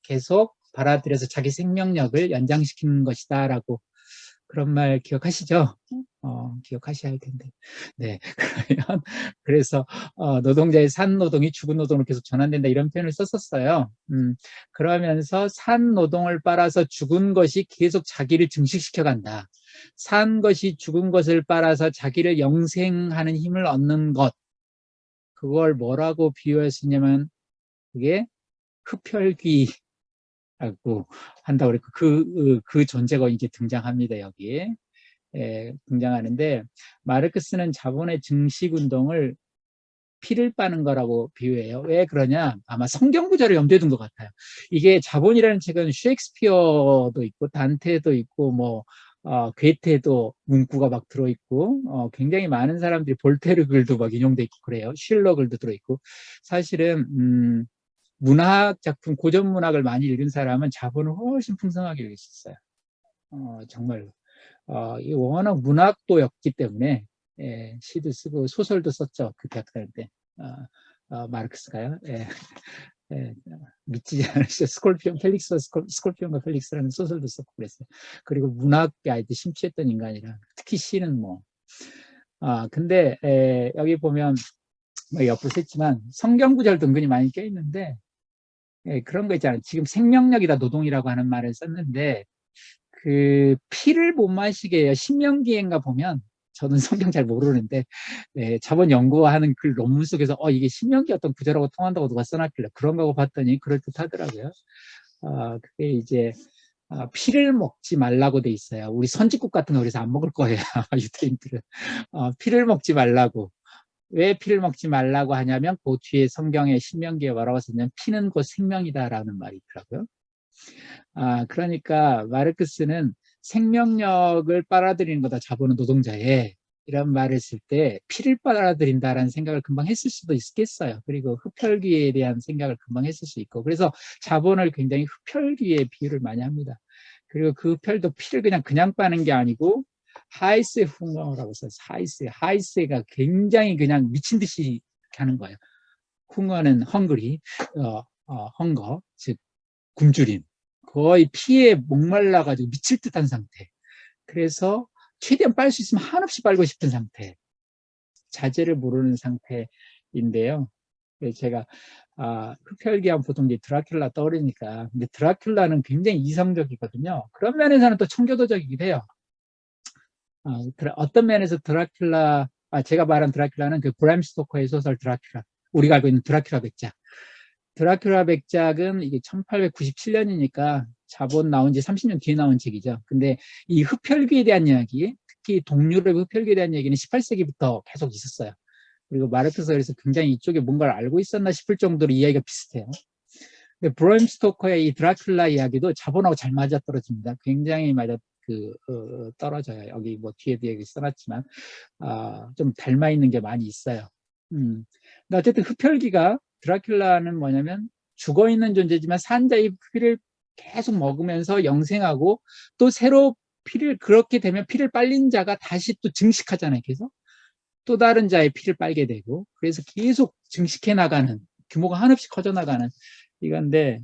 계속 받아들여서 자기 생명력을 연장시키는 것이다라고 그런 말 기억하시죠? 기억하셔야 할 텐데. 네. 그러면 그래서 노동자의 산 노동이 죽은 노동으로 계속 전환된다 이런 표현을 썼었어요. 그러면서 산 노동을 빨아서 죽은 것이 계속 자기를 증식시켜 간다. 산 것이 죽은 것을 빨아서 자기를 영생하는 힘을 얻는 것. 그걸 뭐라고 비유할 수 있냐면 그게 흡혈귀라고 한다고 그랬고 그 존재가 이제 등장합니다. 여기에. 등장하는데 마르크스는 자본의 증식운동을 피를 빠는 거라고 비유해요. 왜 그러냐? 아마 성경 구절을 염두에 둔 것 같아요. 이게 자본이라는 책은 셰익스피어도 있고 단테도 있고 뭐 괴테도 문구가 막 들어있고 굉장히 많은 사람들이 볼테르 글도 막 인용돼 있고 그래요. 쉴러 글도 들어있고 사실은 문학 작품 고전 문학을 많이 읽은 사람은 자본을 훨씬 풍성하게 읽을 수 있어요. 정말로. 이 워낙 문학도였기 때문에 예, 시도 쓰고 소설도 썼죠. 그 대학 다닐 때. 마르크스가요. 예, 예, 믿지 않으시죠? 스콜피온과 펠릭스라는 소설도 썼고 그랬어요. 그리고 문학에 아주 심취했던 인간이라 특히 시는 뭐. 근데 여기 보면 뭐 옆으로 썼지만 성경 구절도 은근히 많이 껴있는데 예, 그런 거 있잖아요. 지금 생명력이다 노동이라고 하는 말을 썼는데 그 피를 못 마시게 해요. 신명기인가 보면 저는 성경 잘 모르는데 저번 연구하는 그 논문 속에서 이게 신명기 어떤 구절하고 통한다고 누가 써놨길래 그런 거고 봤더니 그럴듯하더라고요. 그게 이제 피를 먹지 말라고 돼 있어요. 우리 선지국 같은 거 그래서 안 먹을 거예요. 유대인들은 피를 먹지 말라고. 왜 피를 먹지 말라고 하냐면 그 뒤에 성경의 신명기에 뭐라고 썼냐면 피는 곧 생명이다라는 말이 있더라고요. 그러니까 마르크스는 생명력을 빨아들이는 거다 자본은 노동자에 이런 말을 쓸 때 피를 빨아들인다라는 생각을 금방 했을 수도 있겠어요. 그리고 흡혈귀에 대한 생각을 금방 했을 수 있고 그래서 자본을 굉장히 흡혈귀에 비유를 많이 합니다. 그리고 그 흡혈도 피를 그냥 빠는 게 아니고 하이스 훈어라고 써요. 하이스가 굉장히 그냥 미친 듯이 하는 거예요. 훈어는 헝그리, 헝거, 즉 굶주림. 거의 피에 목말라가지고 미칠 듯한 상태. 그래서 최대한 빨 수 있으면 한없이 빨고 싶은 상태. 자제를 모르는 상태인데요. 제가 흡혈귀하면 보통 이제 드라큘라 떠오르니까 근데 드라큘라는 굉장히 이성적이거든요. 그런 면에서는 또 청교도적이기도 해요. 어떤 면에서 드라큘라 제가 말한 드라큘라는 그 브람 스토커의 소설 드라큘라 우리가 알고 있는 드라큘라 백작 드라큘라 백작은 이게 1897년이니까 자본 나온 지 30년 뒤에 나온 책이죠. 근데 이 흡혈귀에 대한 이야기, 특히 동유럽의 흡혈귀에 대한 얘기는 18세기부터 계속 있었어요. 그리고 마르크스가 그래서 굉장히 이쪽에 뭔가를 알고 있었나 싶을 정도로 이야기가 비슷해요. 근데 브람 스토커의 이 드라큘라 이야기도 자본하고 잘 맞아떨어집니다. 굉장히 떨어져요. 여기 뭐 뒤에도 얘기 써놨지만 좀 닮아 있는 게 많이 있어요. 근데 어쨌든 흡혈귀가 드라큘라는 뭐냐면 죽어있는 존재지만 산자의 피를 계속 먹으면서 영생하고 또 새로 피를 그렇게 되면 피를 빨린 자가 다시 또 증식하잖아요. 계속 또 다른 자의 피를 빨게 되고 그래서 계속 증식해 나가는 규모가 한없이 커져 나가는 이건데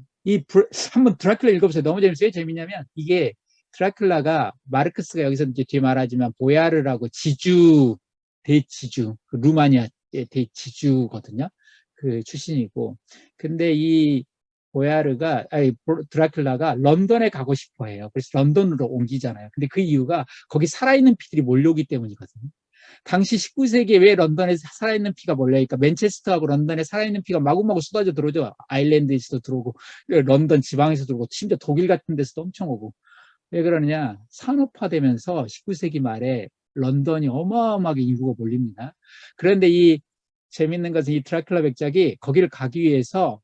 한번 드라큘라 읽어보세요. 너무 재밌어요. 왜 재밌냐면 이게 드라큘라가 마르크스가 여기서 이제 뒤에 말하지만 보야르라고 대지주 그 루마니아의 대지주거든요. 그 출신이고 근데 이 드라큘라가 런던에 가고 싶어 해요. 그래서 런던으로 옮기잖아요. 근데 그 이유가 거기 살아있는 피들이 몰려오기 때문이거든요. 당시 19세기에 왜 런던에 살아있는 피가 몰려있까 맨체스터하고 런던에 살아있는 피가 마구마구 쏟아져 들어오죠. 아일랜드에서도 들어오고 런던 지방에서 들어오고 심지어 독일 같은 데서도 엄청 오고 왜 그러느냐 산업화되면서 19세기 말에 런던이 어마어마하게 인구가 몰립니다. 그런데 이 재밌는 것은 이 드라큘라 백작이 거기를 가기 위해서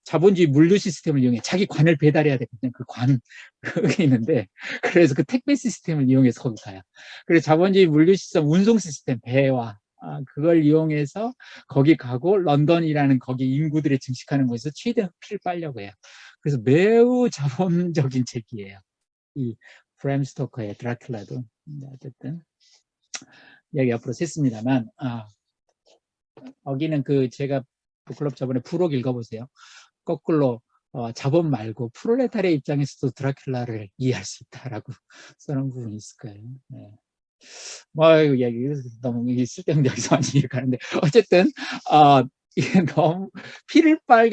자본주의 물류 시스템을 이용해 자기 관을 배달해야 되거든요. 그 관, 그게 있는데, 그래서 그 택배 시스템을 이용해서 거기 가요. 그래서 자본주의 물류 시스템, 운송 시스템, 배와, 그걸 이용해서 거기 가고 런던이라는 거기 인구들이 증식하는 곳에서 최대한 피를 빨려고 해요. 그래서 매우 자본적인 책이에요. 이 브람 스토커의 드라큘라도. 어쨌든, 여기 옆으로 셌습니다만, 여기는 제가 북클럽 저번에 부록 읽어보세요. 거꾸로 자본 말고 프롤레타리아 입장에서도 드라큘라를 이해할 수 있다라고 써놓은 부분이 있을 거예요. 네. 뭐 이거 너무 쓸데없는 여기서 많이 가는데 어쨌든 이게 너무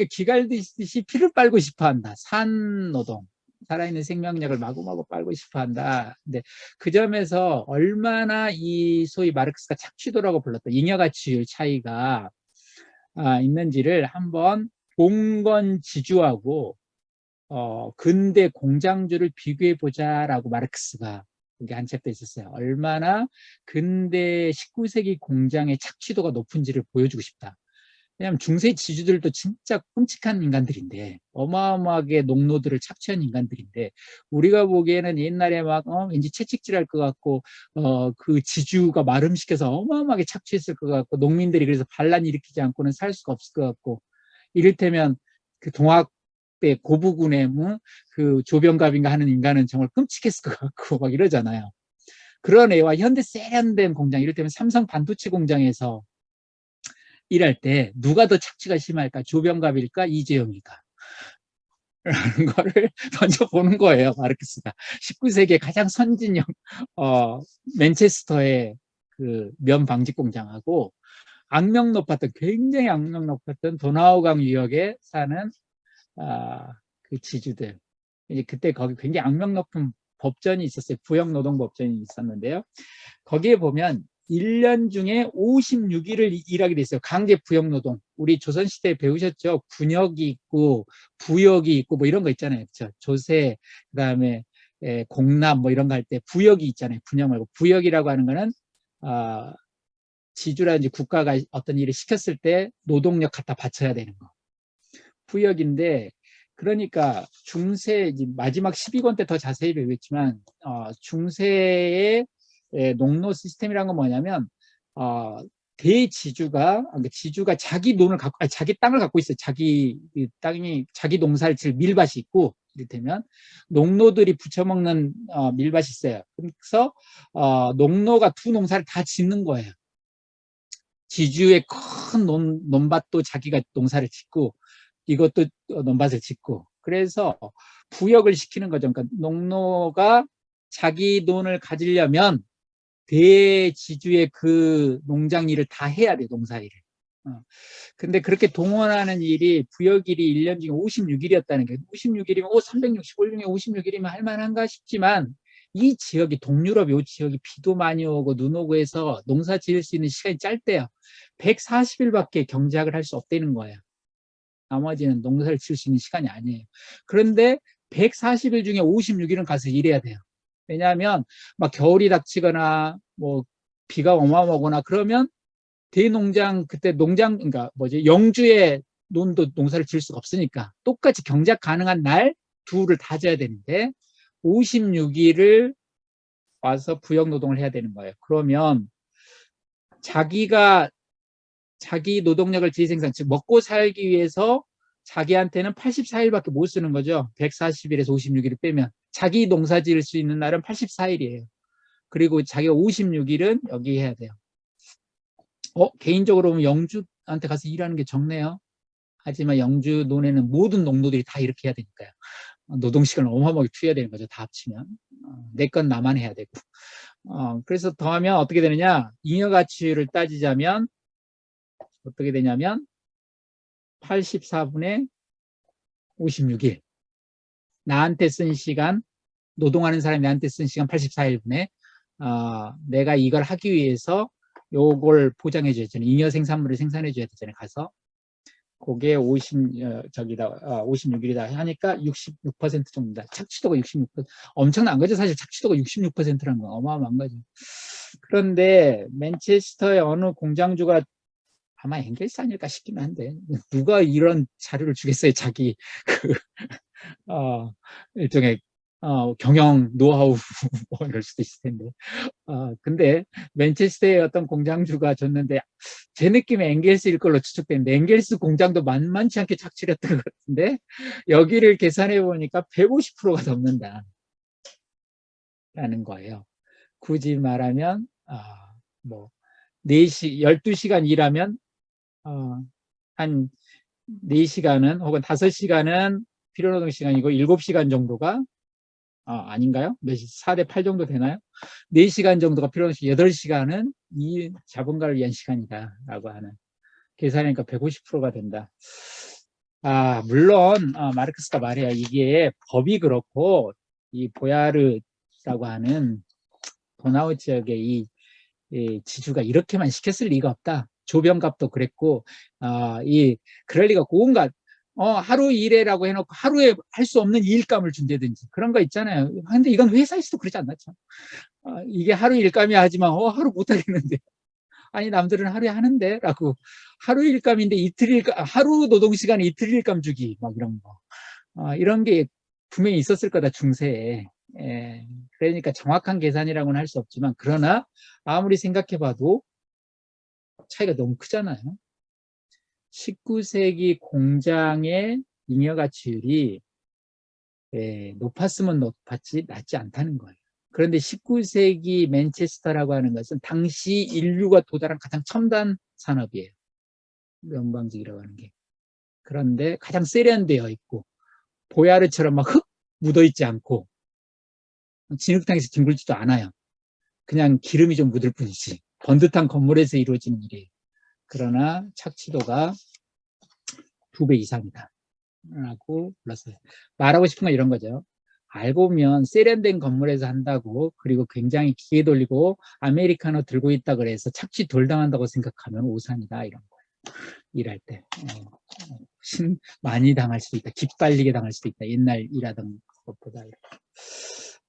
기갈듯이 피를 빨고 싶어한다. 산노동 살아있는 생명력을 마구마구 빨고 싶어한다. 근데 그 점에서 얼마나 이 소위 마르크스가 착취도라고 불렀던 잉여가치율 차이가 있는지를 한번 봉건지주하고 근대 공장주를 비교해 보자라고 마르크스가 여기 한 챕터 있었어요. 얼마나 근대 19세기 공장의 착취도가 높은지를 보여주고 싶다. 왜냐하면 중세 지주들도 진짜 끔찍한 인간들인데 어마어마하게 농노들을 착취한 인간들인데 우리가 보기에는 옛날에 막 왠지 채찍질할 것 같고 그 지주가 말음시켜서 어마어마하게 착취했을 것 같고 농민들이 그래서 반란 일으키지 않고는 살 수가 없을 것 같고 이를테면 그 동학 때 고부군의 그 조병갑인가 하는 인간은 정말 끔찍했을 것 같고 막 이러잖아요. 그런 애와 현대 세련된 공장, 이를테면 삼성 반도체 공장에서 일할 때 누가 더 착취가 심할까? 조병갑일까? 이재용일까? 라는 거를 먼저 보는 거예요, 마르크스가. 19세기의 가장 선진형 맨체스터의 그 면 방직 공장하고 악명 높았던, 굉장히 악명 높았던 도나우강 유역에 사는 그 지주들. 이제 그때 거기 굉장히 악명 높은 법전이 있었어요. 부역노동법전이 있었는데요. 거기에 보면 1년 중에 56일을 일하게 돼 있어요. 강제 부역노동. 우리 조선시대에 배우셨죠? 군역이 있고 부역이 있고 뭐 이런 거 있잖아요. 그렇죠? 조세, 그다음에 공납 뭐 이런 거 할 때 부역이 있잖아요. 군역 말고. 부역이라고 하는 거는 지주라든지 국가가 어떤 일을 시켰을 때 노동력 갖다 바쳐야 되는 거. 부역인데, 그러니까 중세, 마지막 12권 때 더 자세히 배우겠지만 중세의 농노 시스템이란 건 뭐냐면 대지주가, 지주가 자기 돈을 갖고, 아니, 자기 땅을 갖고 있어요. 자기 땅이, 자기 농사를 질 밀밭이 있고, 이를테면 농노들이 부쳐먹는 밀밭이 있어요. 그래서 농노가 두 농사를 다 짓는 거예요. 지주의 큰 논밭도 자기가 농사를 짓고 이것도 논밭을 짓고, 그래서 부역을 시키는 거죠. 그러니까 농노가 자기 돈을 가지려면 대지주의 그 농장 일을 다 해야 돼, 농사 일을. 근데 그렇게 동원하는 일이, 부역일이 1년 중에 56일이었다는 게, 56일이면 365일 중에 56일이면 할만한가 싶지만, 이 지역이, 동유럽 이 지역이 비도 많이 오고 눈 오고 해서 농사 지을 수 있는 시간이 짧대요. 140일밖에 경작을 할 수 없다는 거예요. 나머지는 농사를 지을 수 있는 시간이 아니에요. 그런데 140일 중에 56일은 가서 일해야 돼요. 왜냐하면 막 겨울이 닥치거나 뭐 비가 어마어마하거나 그러면 대농장, 그때 농장, 그러니까 뭐지, 영주의 논도 농사를 지을 수가 없으니까 똑같이 경작 가능한 날 둘을 다 져야 되는데 56일을 와서 부역 노동을 해야 되는 거예요. 그러면 자기가 자기 노동력을 재생산, 즉 먹고 살기 위해서 자기한테는 84일밖에 못 쓰는 거죠. 140일에서 56일을 빼면 자기 농사 지을 수 있는 날은 84일이에요. 그리고 자기가 56일은 여기 해야 돼요. 개인적으로 보면 영주한테 가서 일하는 게 적네요. 하지만 영주 논에는 모든 농노들이 다 이렇게 해야 되니까요. 노동시간을 어마어마하게 투여해야 되는 거죠. 다 합치면. 내 건 나만 해야 되고. 그래서 더하면 어떻게 되느냐. 잉여가치율을 따지자면 어떻게 되냐면 84분의 56일. 나한테 쓴 시간, 노동하는 사람이 나한테 쓴 시간 84일분에 내가 이걸 하기 위해서 요걸 보장해 줘야 되잖아요. 잉여 생산물을 생산해 줘야 되잖아요. 가서 그게 56일이다 하니까 66% 정도다. 착취도가 66%. 엄청난 거죠. 사실 착취도가 66%라는 건 어마어마한 거죠. 그런데 맨체스터의 어느 공장주가, 아마 엥겔스 아닐까 싶긴 한데, 누가 이런 자료를 주겠어요. 자기 일종의 경영 노하우 뭐 이럴 수도 있을 텐데. 근데 맨체스터의 어떤 공장주가 줬는데 제 느낌에 엥겔스일 걸로 추측되는데, 엥겔스 공장도 만만치 않게 착취를 했던 것 같은데 여기를 계산해 보니까 150%가 넘는다 라는 거예요. 굳이 말하면 뭐 12시간 일하면 한 4시간은 혹은 5시간은 필요노동 시간이고 7시간 정도가 아닌가요? 4대 8 정도 되나요? 4시간 정도가 필요한 8시간은 이 자본가를 위한 시간이다 라고 하는 계산이니까 150%가 된다. 물론 마르크스가 말해요. 이게 법이 그렇고 이 보야르라고 하는 도나우 지역의 이 지주가 이렇게만 시켰을 리가 없다. 조병갑도 그랬고 그럴 리가 없고, 온갖 하루 일해라고 해놓고 하루에 할 수 없는 일감을 준다든지 그런 거 있잖아요. 근데 이건 회사에서도 그러지 않나죠? 이게 하루 일감이야 하지만 하루 못 하겠는데, 아니 남들은 하루에 하는데 라고, 하루 일감인데 이틀 일감, 하루 노동시간에 이틀 일감 주기 막 이런 거, 이런 게 분명히 있었을 거다 중세에. 그러니까 정확한 계산이라고는 할 수 없지만, 그러나 아무리 생각해봐도 차이가 너무 크잖아요. 19세기 공장의 잉여가치율이 높았으면 높았지 낮지 않다는 거예요. 그런데 19세기 맨체스터라고 하는 것은 당시 인류가 도달한 가장 첨단 산업이에요. 연방직이라고 하는 게. 그런데 가장 세련되어 있고 보야르처럼 막 흙 묻어있지 않고 진흙탕에서 뒹굴지도 않아요. 그냥 기름이 좀 묻을 뿐이지. 번듯한 건물에서 이루어지는 일이에요. 그러나 착취도가 2배 이상이다 라고 불렀어요. 말하고 싶은 건 이런 거죠. 알고 보면 세련된 건물에서 한다고, 그리고 굉장히 기계 돌리고 아메리카노 들고 있다 그래서 착취 덜 당한다고 생각하면 오산이다, 이런 거예요. 일할 때 많이 당할 수도 있다, 기빨리게 당할 수도 있다, 옛날 일하던 것보다.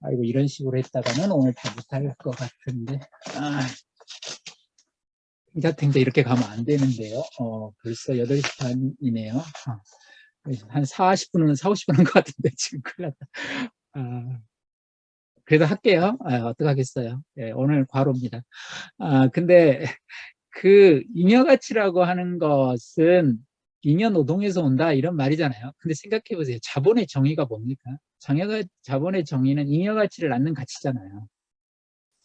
아이고, 이런 식으로 했다가는 오늘 다 못할 것 같은데, 탱자탱자 이렇게 가면 안 되는데요. 벌써 8시 반이네요. 한 40분은 50분 한 것 같은데 지금 큰일 났다. 그래도 할게요. 어떡하겠어요. 예, 오늘 과로입니다. 근데 그 잉여가치라고 하는 것은 잉여노동에서 온다, 이런 말이잖아요. 근데 생각해 보세요. 자본의 정의가 뭡니까? 자본의 정의는 잉여가치를 낳는 가치잖아요.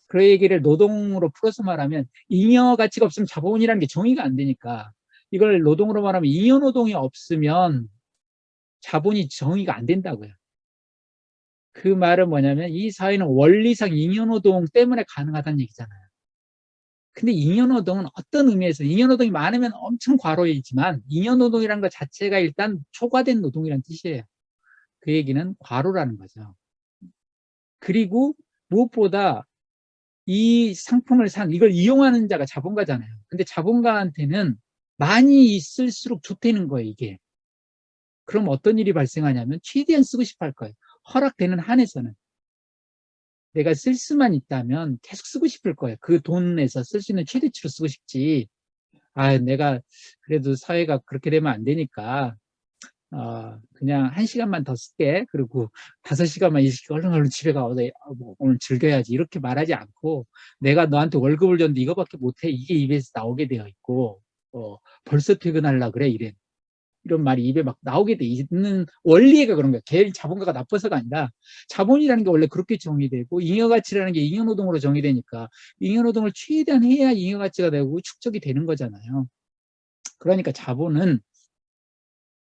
그 얘기를 노동으로 풀어서 말하면 잉여가치가 없으면 자본이라는 게 정의가 안 되니까, 이걸 노동으로 말하면 잉여노동이 없으면 자본이 정의가 안 된다고요. 그 말은 뭐냐면 이 사회는 원리상 잉여노동 때문에 가능하다는 얘기잖아요. 근데 잉여노동은 어떤 의미에서, 잉여노동이 많으면 엄청 과로이지만 잉여노동이라는 것 자체가 일단 초과된 노동이라는 뜻이에요. 그 얘기는 과로라는 거죠. 그리고 무엇보다 이 상품을 이걸 이용하는 자가 자본가잖아요. 근데 자본가한테는 많이 있을수록 좋다는 거예요, 이게. 그럼 어떤 일이 발생하냐면 최대한 쓰고 싶어 할 거예요. 허락되는 한에서는. 내가 쓸 수만 있다면 계속 쓰고 싶을 거예요. 그 돈에서 쓸 수 있는 최대치로 쓰고 싶지. 내가 그래도 사회가 그렇게 되면 안 되니까 그냥 1시간만 더 쓸게. 그리고 5시간만 일시키고 얼른 집에 가. 오늘 즐겨야지. 이렇게 말하지 않고, 내가 너한테 월급을 줬는데 이거밖에 못해. 이게 입에서 나오게 되어 있고, 벌써 퇴근하려고 그래. 이런 말이 입에 막 나오게 돼 있는 원리가 그런 거야. 걔 자본가가 나빠서가 아니라 자본이라는 게 원래 그렇게 정의되고 잉여가치라는 게 잉여노동으로 정의되니까 잉여노동을 최대한 해야 잉여가치가 되고 축적이 되는 거잖아요. 그러니까 자본은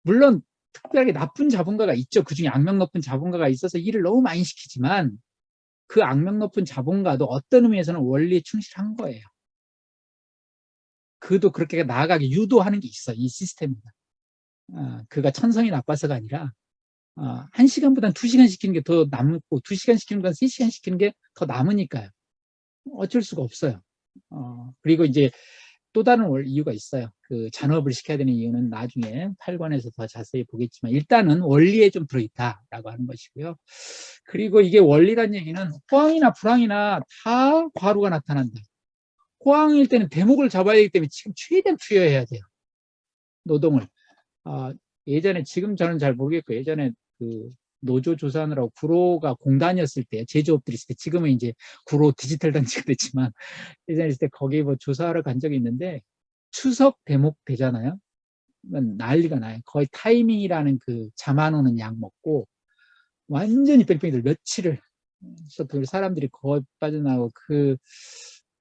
물론 특별하게 나쁜 자본가가 있죠. 그중에 악명 높은 자본가가 있어서 일을 너무 많이 시키지만 그 악명 높은 자본가도 어떤 의미에서는 원리에 충실한 거예요. 그도 그렇게 나아가게 유도하는 게 있어, 이 시스템은. 그가 천성이 나빠서가 아니라 1시간보다는 2시간 시키는 게 더 남고 2시간 시키는 건 3시간 시키는 게 더 남으니까요. 어쩔 수가 없어요. 그리고 이제 또 다른 이유가 있어요. 그 잔업을 시켜야 되는 이유는 나중에 8권에서 더 자세히 보겠지만 일단은 원리에 좀 들어있다라고 하는 것이고요. 그리고 이게 원리란 얘기는 호황이나 불황이나 다 과로가 나타난다. 호황일 때는 대목을 잡아야 되기 때문에 지금 최대한 투여해야 돼요. 노동을. 예전에, 지금 저는 잘 모르겠고, 예전에 그 노조 조사하느라고 구로가 공단이었을 때, 제조업들이 있을 때, 지금은 이제 구로 디지털 단지가 됐지만, 예전에 있을 때 거기 뭐 조사하러 간 적이 있는데, 추석 대목 되잖아요. 난리가 나요. 거의 타이밍이라는 그 잠 안 오는 약 먹고, 완전히 뺑뺑이들 며칠을, 그래서 사람들이 거의 빠져나오고,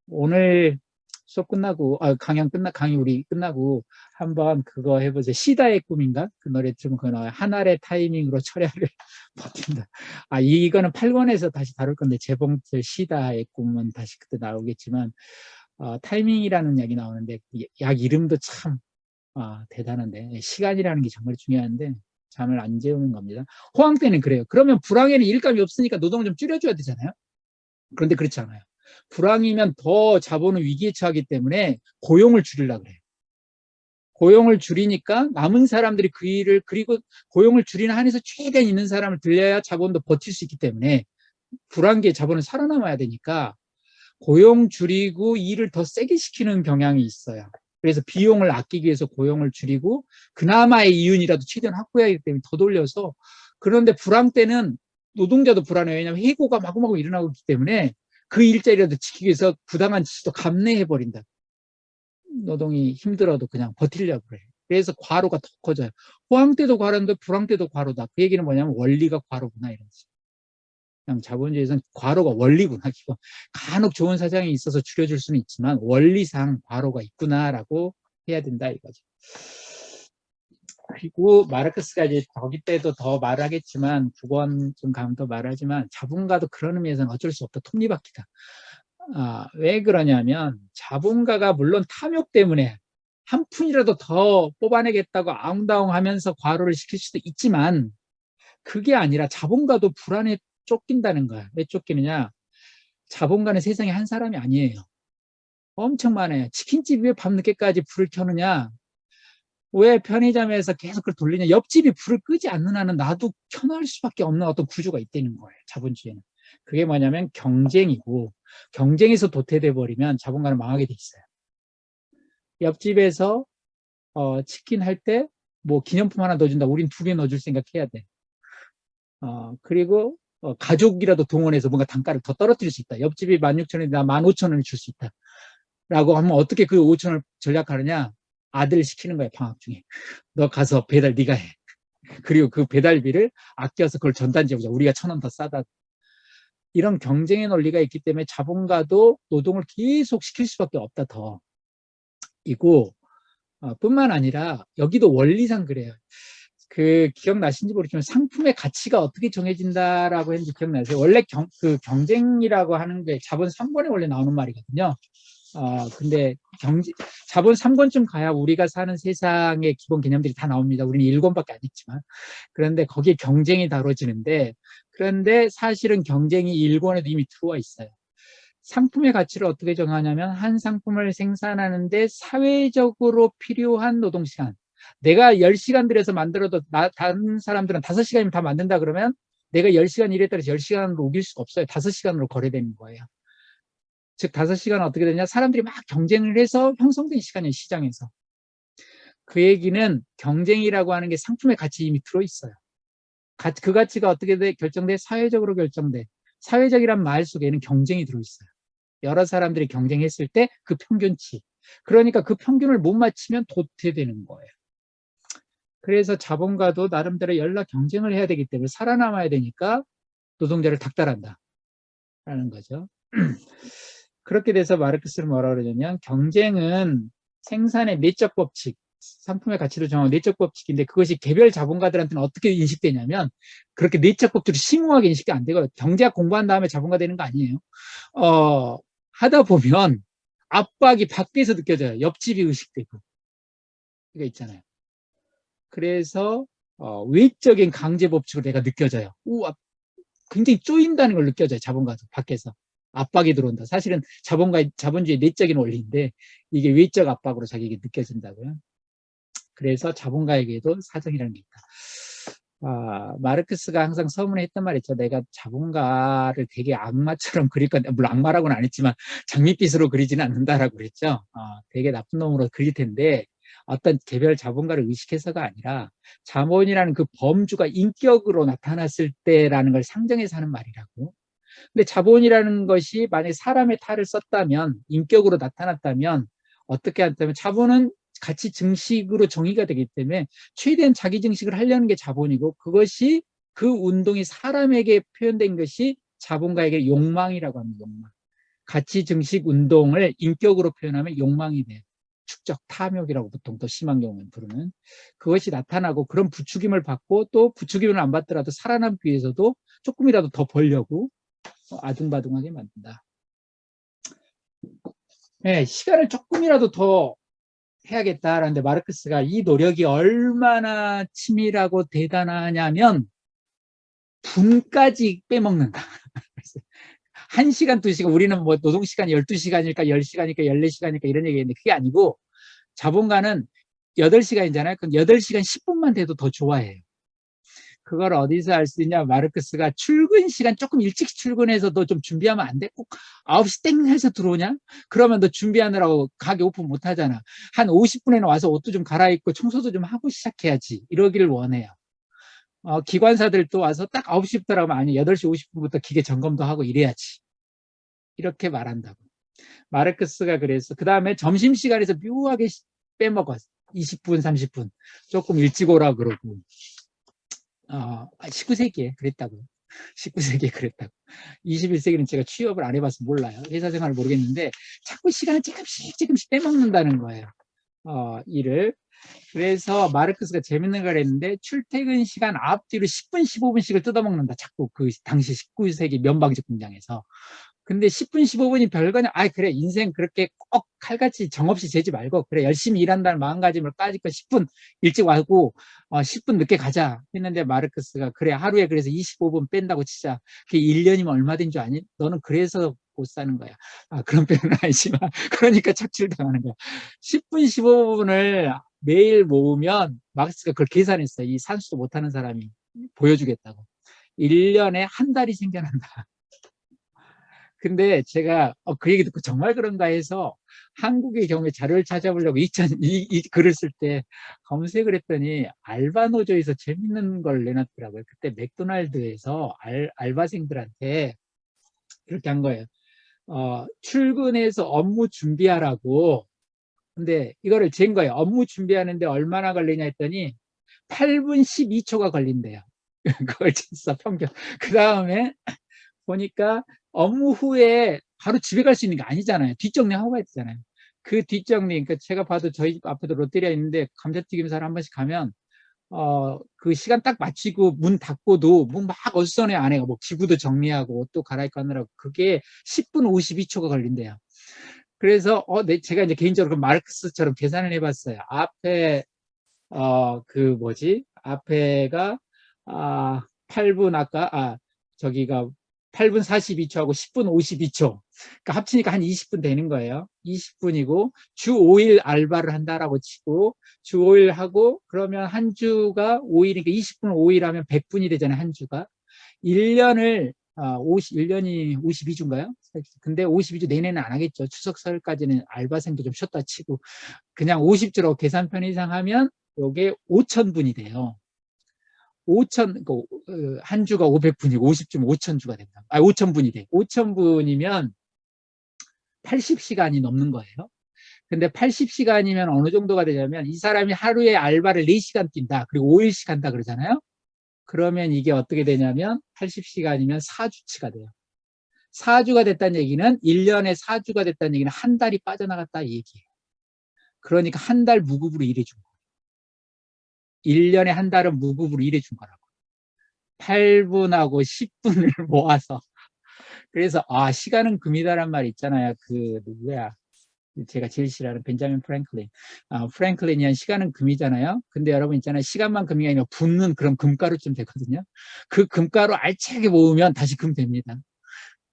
오늘 수업 끝나고, 강의 우리 끝나고 한번 그거 해보세요. 시다의 꿈인가? 그 노래 들으면 그거 나와요. 하늘의 타이밍으로 철야를 버틴다. 이거는 8권에서 다시 다룰 건데, 재봉틀 시다의 꿈은 다시 그때 나오겠지만, 타이밍이라는 약이 나오는데, 약 이름도 참, 대단한데, 시간이라는 게 정말 중요한데, 잠을 안 재우는 겁니다. 호황 때는 그래요. 그러면 불황에는 일감이 없으니까 노동을 좀 줄여줘야 되잖아요. 그런데 그렇지 않아요. 불황이면 더 자본은 위기에 처하기 때문에 고용을 줄이려고 그래요. 고용을 줄이니까 남은 사람들이 그 일을, 그리고 고용을 줄이는 한에서 최대한 있는 사람을 들려야 자본도 버틸 수 있기 때문에, 불황기에 자본은 살아남아야 되니까 고용 줄이고 일을 더 세게 시키는 경향이 있어요. 그래서 비용을 아끼기 위해서 고용을 줄이고 그나마의 이윤이라도 최대한 확보해야 하기 때문에 더 돌려서. 그런데 불황 때는 노동자도 불안해요. 왜냐하면 해고가 마구마구 일어나고 있기 때문에 그 일자리라도 지키기 위해서 부당한 지수도 감내해버린다. 노동이 힘들어도 그냥 버틸려고 그래요. 그래서 과로가 더 커져요. 호황 때도 과로인데 불황 때도 과로다. 그 얘기는 뭐냐면 원리가 과로구나, 이런 거죠. 그냥 자본주의에서는 과로가 원리구나. 간혹 좋은 사정이 있어서 줄여줄 수는 있지만 원리상 과로가 있구나라고 해야 된다 이거죠. 그리고 마르크스가 이제 거기 때도 더 말하겠지만 9권쯤 가면 더 말하지만 자본가도 그런 의미에서는 어쩔 수 없다. 톱니바퀴다. 왜 그러냐면 자본가가 물론 탐욕 때문에 한 푼이라도 더 뽑아내겠다고 아웅다웅하면서 과로를 시킬 수도 있지만 그게 아니라 자본가도 불안에 쫓긴다는 거야. 왜 쫓기느냐? 자본가는 세상에 한 사람이 아니에요. 엄청 많아요. 치킨집이 왜 밤늦게까지 불을 켜느냐? 왜 편의점에서 계속 그걸 돌리냐? 옆집이 불을 끄지 않는 한은 나도 켜놓을 수밖에 없는 어떤 구조가 있다는 거예요. 자본주의는. 그게 뭐냐면 경쟁이고 경쟁에서 도태돼 버리면 자본가는 망하게 돼 있어요. 옆집에서 치킨 할 때 뭐 기념품 하나 넣어준다. 우린 2개 넣어줄 생각해야 돼. 그리고 가족이라도 동원해서 뭔가 단가를 더 떨어뜨릴 수 있다. 옆집이 16,000원인데 나 15,000원을 줄 수 있다. 라고 하면 어떻게 그 5,000원을 전략하느냐? 아들 시키는 거야, 방학 중에. 너 가서 배달 네가 해. 그리고 그 배달비를 아껴서 그걸 전단지에 보자. 우리가 1,000원 더 싸다. 이런 경쟁의 논리가 있기 때문에 자본가도 노동을 계속 시킬 수밖에 없다 더. 이고 뿐만 아니라 여기도 원리상 그래요. 그 기억나신지 모르지만 상품의 가치가 어떻게 정해진다라고 했는지 기억나세요? 원래 경쟁이라고 하는 게 자본 3권에 원래 나오는 말이거든요. 근데 자본 3권쯤 가야 우리가 사는 세상의 기본 개념들이 다 나옵니다. 우리는 1권밖에 안 했지만. 그런데 거기에 경쟁이 다뤄지는데 그런데 사실은 경쟁이 1권에도 이미 들어와 있어요. 상품의 가치를 어떻게 정하냐면 한 상품을 생산하는데 사회적으로 필요한 노동시간. 내가 10시간 들여서 만들어도 다른 사람들은 5시간이면 다 만든다 그러면 내가 10시간 일에 따라서 10시간으로 우길 수가 없어요. 5시간으로 거래되는 거예요. 즉 5시간은 어떻게 되냐? 사람들이 막 경쟁을 해서 형성된 시간이에요. 시장에서. 그 얘기는 경쟁이라고 하는 게 상품의 가치 이미 들어있어요. 그 가치가 어떻게 결정돼? 사회적으로 결정돼. 사회적이란 말 속에는 경쟁이 들어있어요. 여러 사람들이 경쟁했을 때 그 평균치. 그러니까 그 평균을 못 맞추면 도태되는 거예요. 그래서 자본가도 나름대로 연락 경쟁을 해야 되기 때문에 살아남아야 되니까 노동자를 닥달한다. 라는 거죠. 그렇게 돼서 마르크스는 뭐라 그러냐면 경쟁은 생산의 내적 법칙, 상품의 가치를 정하는 내적 법칙인데 그것이 개별 자본가들한테는 어떻게 인식되냐면 그렇게 내적 법칙으로 심오하게 인식이 안 되고 경제학 공부한 다음에 자본가 되는 거 아니에요. 하다 보면 압박이 밖에서 느껴져요. 옆집이 의식되고. 그게 있잖아요. 그래서 외적인 강제 법칙으로 내가 느껴져요. 우와, 굉장히 쪼인다는 걸 느껴져요. 자본가도 밖에서. 압박이 들어온다. 사실은 자본주의 내적인 원리인데 이게 외적 압박으로 자기에게 느껴진다고요. 그래서 자본가에게도 사정이라는 게 있다. 마르크스가 항상 서문했던 말 있죠. 내가 자본가를 되게 악마처럼 그릴 건데, 물론 악마라고는 안 했지만 장밋빛으로 그리지는 않는다라고 그랬죠. 되게 나쁜 놈으로 그릴 텐데 어떤 개별 자본가를 의식해서가 아니라 자본이라는 그 범주가 인격으로 나타났을 때라는 걸 상정해서 하는 말이라고. 근데 자본이라는 것이 만약에 사람의 탈을 썼다면, 인격으로 나타났다면 어떻게 한다면 자본은 가치 증식으로 정의가 되기 때문에 최대한 자기 증식을 하려는 게 자본이고 그것이 그 운동이 사람에게 표현된 것이 자본가에게 욕망이라고 합니다. 욕망. 가치 증식 운동을 인격으로 표현하면 욕망이 돼요. 축적, 탐욕이라고 보통 더 심한 경우는 부르는 그것이 나타나고 그런 부추김을 받고 또 부추김을 안 받더라도 살아남기 위해서도 조금이라도 더 벌려고 아둥바둥하게 만든다. 네, 시간을 조금이라도 더 해야겠다라는데 마르크스가 이 노력이 얼마나 치밀하고 대단하냐면 분까지 빼먹는다. 1시간, 2시간, 우리는 뭐 노동시간이 12시간일까, 10시간일까, 14시간일까 이런 얘기했는데 그게 아니고 자본가는 8시간이잖아요. 그럼 8시간 10분만 돼도 더 좋아해요. 그걸 어디서 알 수 있냐? 마르크스가 출근 시간 조금 일찍 출근해서 너 좀 준비하면 안 돼? 꼭 9시 땡 해서 들어오냐? 그러면 너 준비하느라고 가게 오픈 못 하잖아. 한 50분에는 와서 옷도 좀 갈아입고 청소도 좀 하고 시작해야지. 이러기를 원해요. 기관사들도 와서 딱 9시부터라고 하면 아니 8시 50분부터 기계 점검도 하고 이래야지. 이렇게 말한다고. 마르크스가 그래서 그 다음에 점심시간에서 묘하게 빼먹어. 20분, 30분. 조금 일찍 오라 그러고. 19세기에 그랬다고요. 19세기에 그랬다고. 21세기는 제가 취업을 안 해봐서 몰라요. 회사 생활을 모르겠는데 자꾸 시간을 조금씩 빼먹는다는 거예요. 일을. 그래서 마르크스가 재밌는 걸 했는데 출퇴근 시간 앞뒤로 10분, 15분씩을 뜯어먹는다. 자꾸 그 당시 19세기 면방직 공장에서. 근데 10분, 15분이 별거냐? 그래. 인생 그렇게 꼭 칼같이 정없이 재지 말고, 그래. 열심히 일한다는 마음가짐을 까짓거 10분 일찍 와고, 10분 늦게 가자. 했는데 마르크스가, 그래. 하루에 그래서 25분 뺀다고 치자. 그게 1년이면 얼마 된 줄 아니? 너는 그래서 못 사는 거야. 그런 표현은 아니지만. 그러니까 착취당하는 거야. 10분, 15분을 매일 모으면, 마르크스가 그걸 계산했어요. 이 산수도 못하는 사람이 보여주겠다고. 1년에 한 달이 생겨난다. 근데 제가 그 얘기 듣고 정말 그런가 해서 한국의 경우에 자료를 찾아보려고 이 글을 쓸 때 검색을 했더니 알바노조에서 재밌는 걸 내놨더라고요. 그때 맥도날드에서 알바생들한테 이렇게 한 거예요. 출근해서 업무 준비하라고. 근데 이거를 잰 거예요. 업무 준비하는데 얼마나 걸리냐 했더니 8분 12초가 걸린대요. 그걸 쟀어, 평균. 그 다음에 보니까 업무 후에 바로 집에 갈 수 있는 게 아니잖아요. 뒷정리하고 가야 되잖아요. 그 뒷정리, 그러니까 제가 봐도 저희 집 앞에도 롯데리아 있는데 감자튀김 사러 한 번씩 가면 그 시간 딱 마치고 문 닫고도 문 막 어수선해 안 해요. 뭐 기구도 정리하고 옷도 갈아입고 하느라고 그게 10분 52초가 걸린대요. 그래서 제가 이제 개인적으로 그 마르크스처럼 계산을 해봤어요. 앞에 그 뭐지? 앞에가 8분 저기가 8분 42초하고 10분 52초. 그러니까 합치니까 한 20분 되는 거예요. 20분이고 주 5일 알바를 한다라고 치고 주 5일 하고 그러면 한 주가 5일이니까 20분 5일 하면 100분이 되잖아요. 한 주가. 1년을 1년이 52주인가요? 근데 52주 내내는 안 하겠죠. 추석 설까지는 알바생도 좀 쉬었다 치고 그냥 50주로 계산 편의상 하면 요게 5,000분이 돼요. 5,000, 한 주가 500분이고 50주면 5,000주가 된다. 5,000분이 돼. 5,000분이면 80시간이 넘는 거예요. 근데 80시간이면 어느 정도가 되냐면 이 사람이 하루에 알바를 4시간 뛴다. 그리고 5일씩 한다 그러잖아요. 그러면 이게 어떻게 되냐면 80시간이면 4주치가 돼요. 4주가 됐다는 얘기는 1년에 4주가 됐다는 얘기는 한 달이 빠져나갔다 이 얘기예요. 그러니까 한 달 무급으로 일해준 거예요. 1년에 한 달은 무급으로 일해준 거라고. 8분하고 10분을 모아서. 그래서 시간은 금이다란 말 있잖아요. 그 누구야? 제가 제일 싫어하는 벤자민 프랭클린. 프랭클린이 한 시간은 금이잖아요. 근데 여러분 있잖아요. 시간만 금이 아니라 붓는 그런 금가루쯤 되거든요. 그 금가루 알차게 모으면 다시 금 됩니다.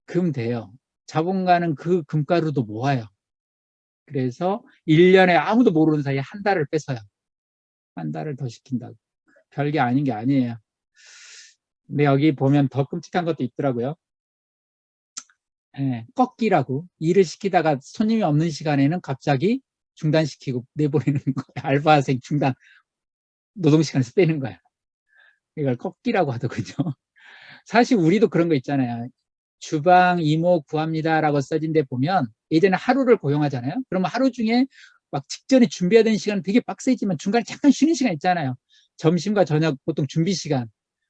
금 돼요. 자본가는 그 금가루도 모아요. 그래서 1년에 아무도 모르는 사이에 한 달을 뺏어요. 한 달을 더 시킨다고. 별게 아닌 게 아니에요. 근데 여기 보면 더 끔찍한 것도 있더라고요. 꺾기라고. 일을 시키다가 손님이 없는 시간에는 갑자기 중단시키고 내보내는 거예요. 알바생 중단, 노동시간에서 빼는 거야. 이걸 꺾기라고 하더군요. 사실 우리도 그런 거 있잖아요. 주방 이모 구합니다라고 써진 데 보면 예전에 하루를 고용하잖아요. 그러면 하루 중에 막 직전에 준비해야 되는 시간은 되게 빡세지만 중간에 잠깐 쉬는 시간 있잖아요. 점심과 저녁 보통 준비 시간에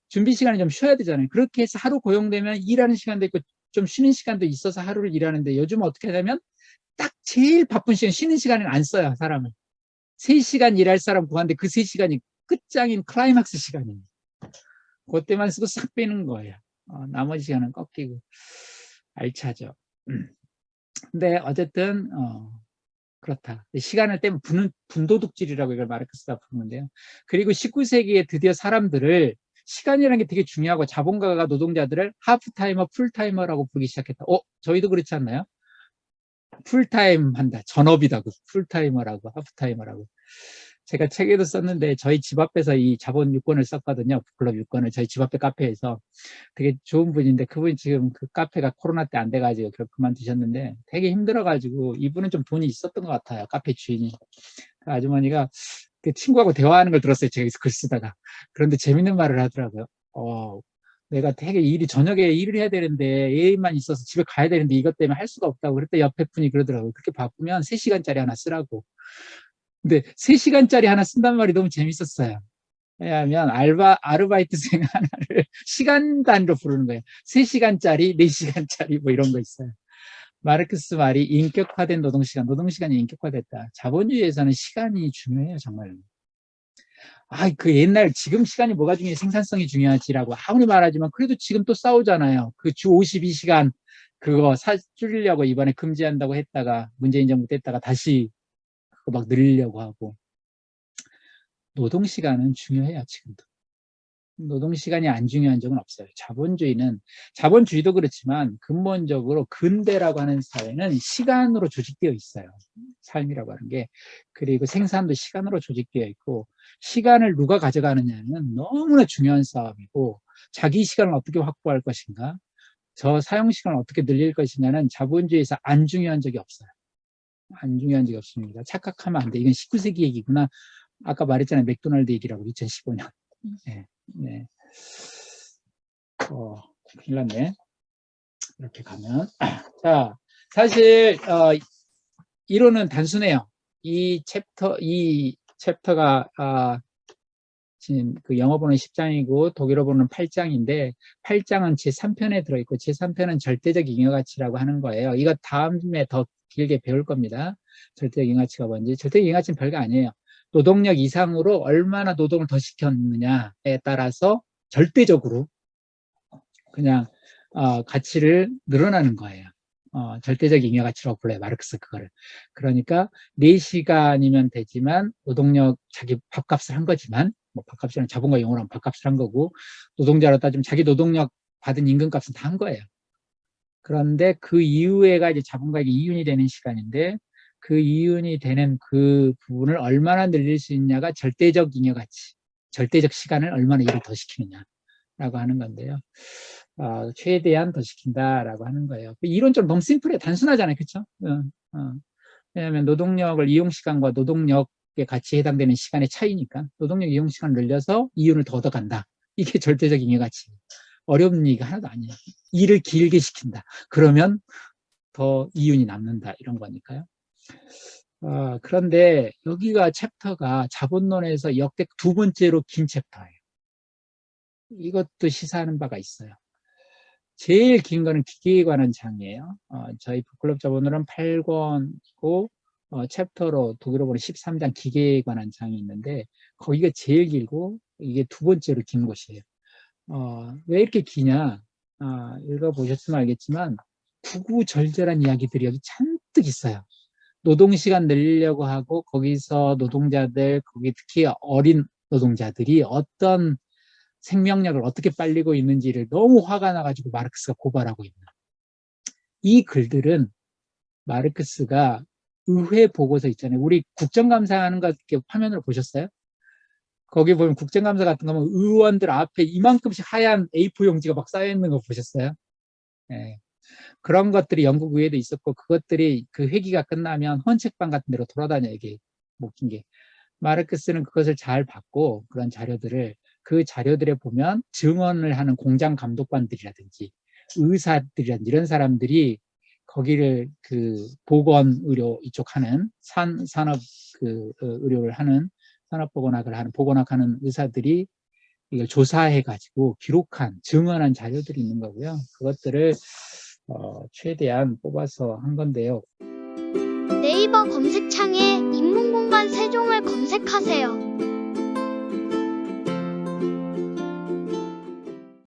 좀 쉬어야 되잖아요. 그렇게 해서 하루 고용되면 일하는 시간도 있고 좀 쉬는 시간도 있어서 하루를 일하는데 요즘은 어떻게 하냐면 딱 제일 바쁜 시간 쉬는 시간에는 안 써요. 사람을. 3시간 일할 사람 구하는데 그 3시간이 끝장인 클라이막스 시간이에요. 그때만 쓰고 싹 빼는 거예요. 나머지 시간은 꺾이고 알차죠. 근데 어쨌든 그렇다. 시간을 떼면 분도둑질이라고 이걸 마르크스가 부르는데요. 그리고 19세기에 드디어 사람들을 시간이라는 게 되게 중요하고 자본가가 노동자들을 하프타이머, 풀타이머라고 부르기 시작했다. 저희도 그렇지 않나요? 풀타임 한다. 전업이다고. 풀타이머라고, 하프타이머라고. 제가 책에도 썼는데 저희 집 앞에서 이 자본 유권을 썼거든요. 클럽 유권을 저희 집 앞에 카페에서. 되게 좋은 분인데 그분이 지금 그 카페가 코로나 때 안 돼가지고 그만두셨는데 되게 힘들어가지고 이분은 좀 돈이 있었던 것 같아요. 카페 주인이. 그 아주머니가 그 친구하고 대화하는 걸 들었어요. 제가 글 쓰다가. 그런데 재밌는 말을 하더라고요. 내가 되게 저녁에 일을 해야 되는데 애인만 있어서 집에 가야 되는데 이것 때문에 할 수가 없다고. 그랬더니 옆에 분이 그러더라고요. 그렇게 바쁘면 3시간짜리 하나 쓰라고. 근데 3시간짜리 하나 쓴단 말이 너무 재밌었어요. 왜냐하면 아르바이트생 하나를 시간 단위로 부르는 거예요. 3시간짜리, 4시간짜리 뭐 이런 거 있어요. 마르크스 말이 인격화된 노동시간, 노동시간이 인격화됐다. 자본주의에서는 시간이 중요해요, 정말. 그 옛날, 지금 시간이 뭐가 중요해? 생산성이 중요하지라고 아무리 말하지만, 그래도 지금 또 싸우잖아요. 그 주 52시간, 그거 줄이려고 이번에 금지한다고 했다가, 문재인 정부 때다가 다시 그거 막 늘리려고 하고. 노동시간은 중요해요, 지금도. 노동시간이 안 중요한 적은 없어요. 자본주의도 그렇지만 근본적으로 근대라고 하는 사회는 시간으로 조직되어 있어요. 삶이라고 하는 게. 그리고 생산도 시간으로 조직되어 있고, 시간을 누가 가져가느냐는 너무나 중요한 싸움이고, 자기 시간을 어떻게 확보할 것인가, 저 사용 시간을 어떻게 늘릴 것이냐는 자본주의에서 안 중요한 적이 없어요. 안 중요한 적이 없습니다. 착각하면 안 돼. 이건 19세기 얘기구나. 아까 말했잖아요. 맥도날드 얘기라고, 2015년. 네. 네. 큰일 났네. 이렇게 가면. 자, 사실, 이론은 단순해요. 이 챕터가, 지금 그 영어 보는 10장이고 독일어 보는 8장인데, 8장은 제3편에 들어있고, 제3편은 절대적 잉여가치라고 하는 거예요. 이거 다음에 더 길게 배울 겁니다. 절대적 잉여가치가 뭔지. 절대적 잉여가치는 별거 아니에요. 노동력 이상으로 얼마나 노동을 더 시켰느냐에 따라서 절대적으로 그냥 가치를 늘어나는 거예요. 절대적 잉여가치라고 불러요. 마르크스 그거를. 그러니까 4시간이면 되지만 노동력 자기 밥값을 한 거지만, 뭐 밥값이랑 자본과 용어로 하면 밥값을 한 거고, 노동자로 따지면 자기 노동력 받은 임금값은 다 한 거예요. 그런데 그 이후에가 이제 자본가에게 이윤이 되는 시간인데, 그 이윤이 되는 그 부분을 얼마나 늘릴 수 있냐가 절대적 잉여가치, 절대적 시간을 얼마나 일을 더 시키느냐라고 하는 건데요. 최대한 더 시킨다라고 하는 거예요. 이론적으로 너무 심플해, 단순하잖아요, 그렇죠? 왜냐하면 노동력을 이용시간과 노동력의 가치에 해당되는 시간의 차이니까, 노동력 이용시간을 늘려서 이윤을 더 얻어간다. 이게 절대적 잉여가치. 어려운 얘기가 하나도 아니에요. 일을 길게 시킨다. 그러면 더 이윤이 남는다. 이런 거니까요. 그런데 여기가 챕터가 자본론에서 역대 2번째로 긴 챕터예요. 이것도 시사하는 바가 있어요. 제일 긴 거는 기계에 관한 장이에요. 저희 북클럽 자본론은 8권이고, 챕터로 독일어 보는 13장 기계에 관한 장이 있는데, 거기가 제일 길고, 이게 2번째로 긴 곳이에요. 왜 이렇게 기냐? 읽어보셨으면 알겠지만, 구구절절한 이야기들이 여기 잔뜩 있어요. 노동시간 늘리려고 하고, 거기서 노동자들, 거기 특히 어린 노동자들이 어떤 생명력을 어떻게 빨리고 있는지를 너무 화가 나가지고 마르크스가 고발하고 있는. 이 글들은 마르크스가 의회 보고서 있잖아요. 우리 국정감사하는 거 화면으로 보셨어요? 거기 보면 국정감사 같은 거 보면 의원들 앞에 이만큼씩 하얀 A4 용지가 막 쌓여있는 거 보셨어요? 네. 그런 것들이 영국 의회도 있었고, 그것들이 그 회기가 끝나면 헌책방 같은 데로 돌아다녀요. 이게 웃긴 게. 마르크스는 그것을 잘 봤고, 그런 자료들을, 그 자료들에 보면 증언을 하는 공장 감독관들이라든지 의사들이라든지 이런 사람들이 거기를 그 보건의료 이쪽 하는 산업 그 의료를 하는 산업보건학을 하는 보건학하는 의사들이 이걸 조사해 가지고 기록한 증언한 자료들이 있는 거고요. 그것들을 최대한 뽑아서 한 건데요. 네이버 검색창에 인문공간 세종을 검색하세요.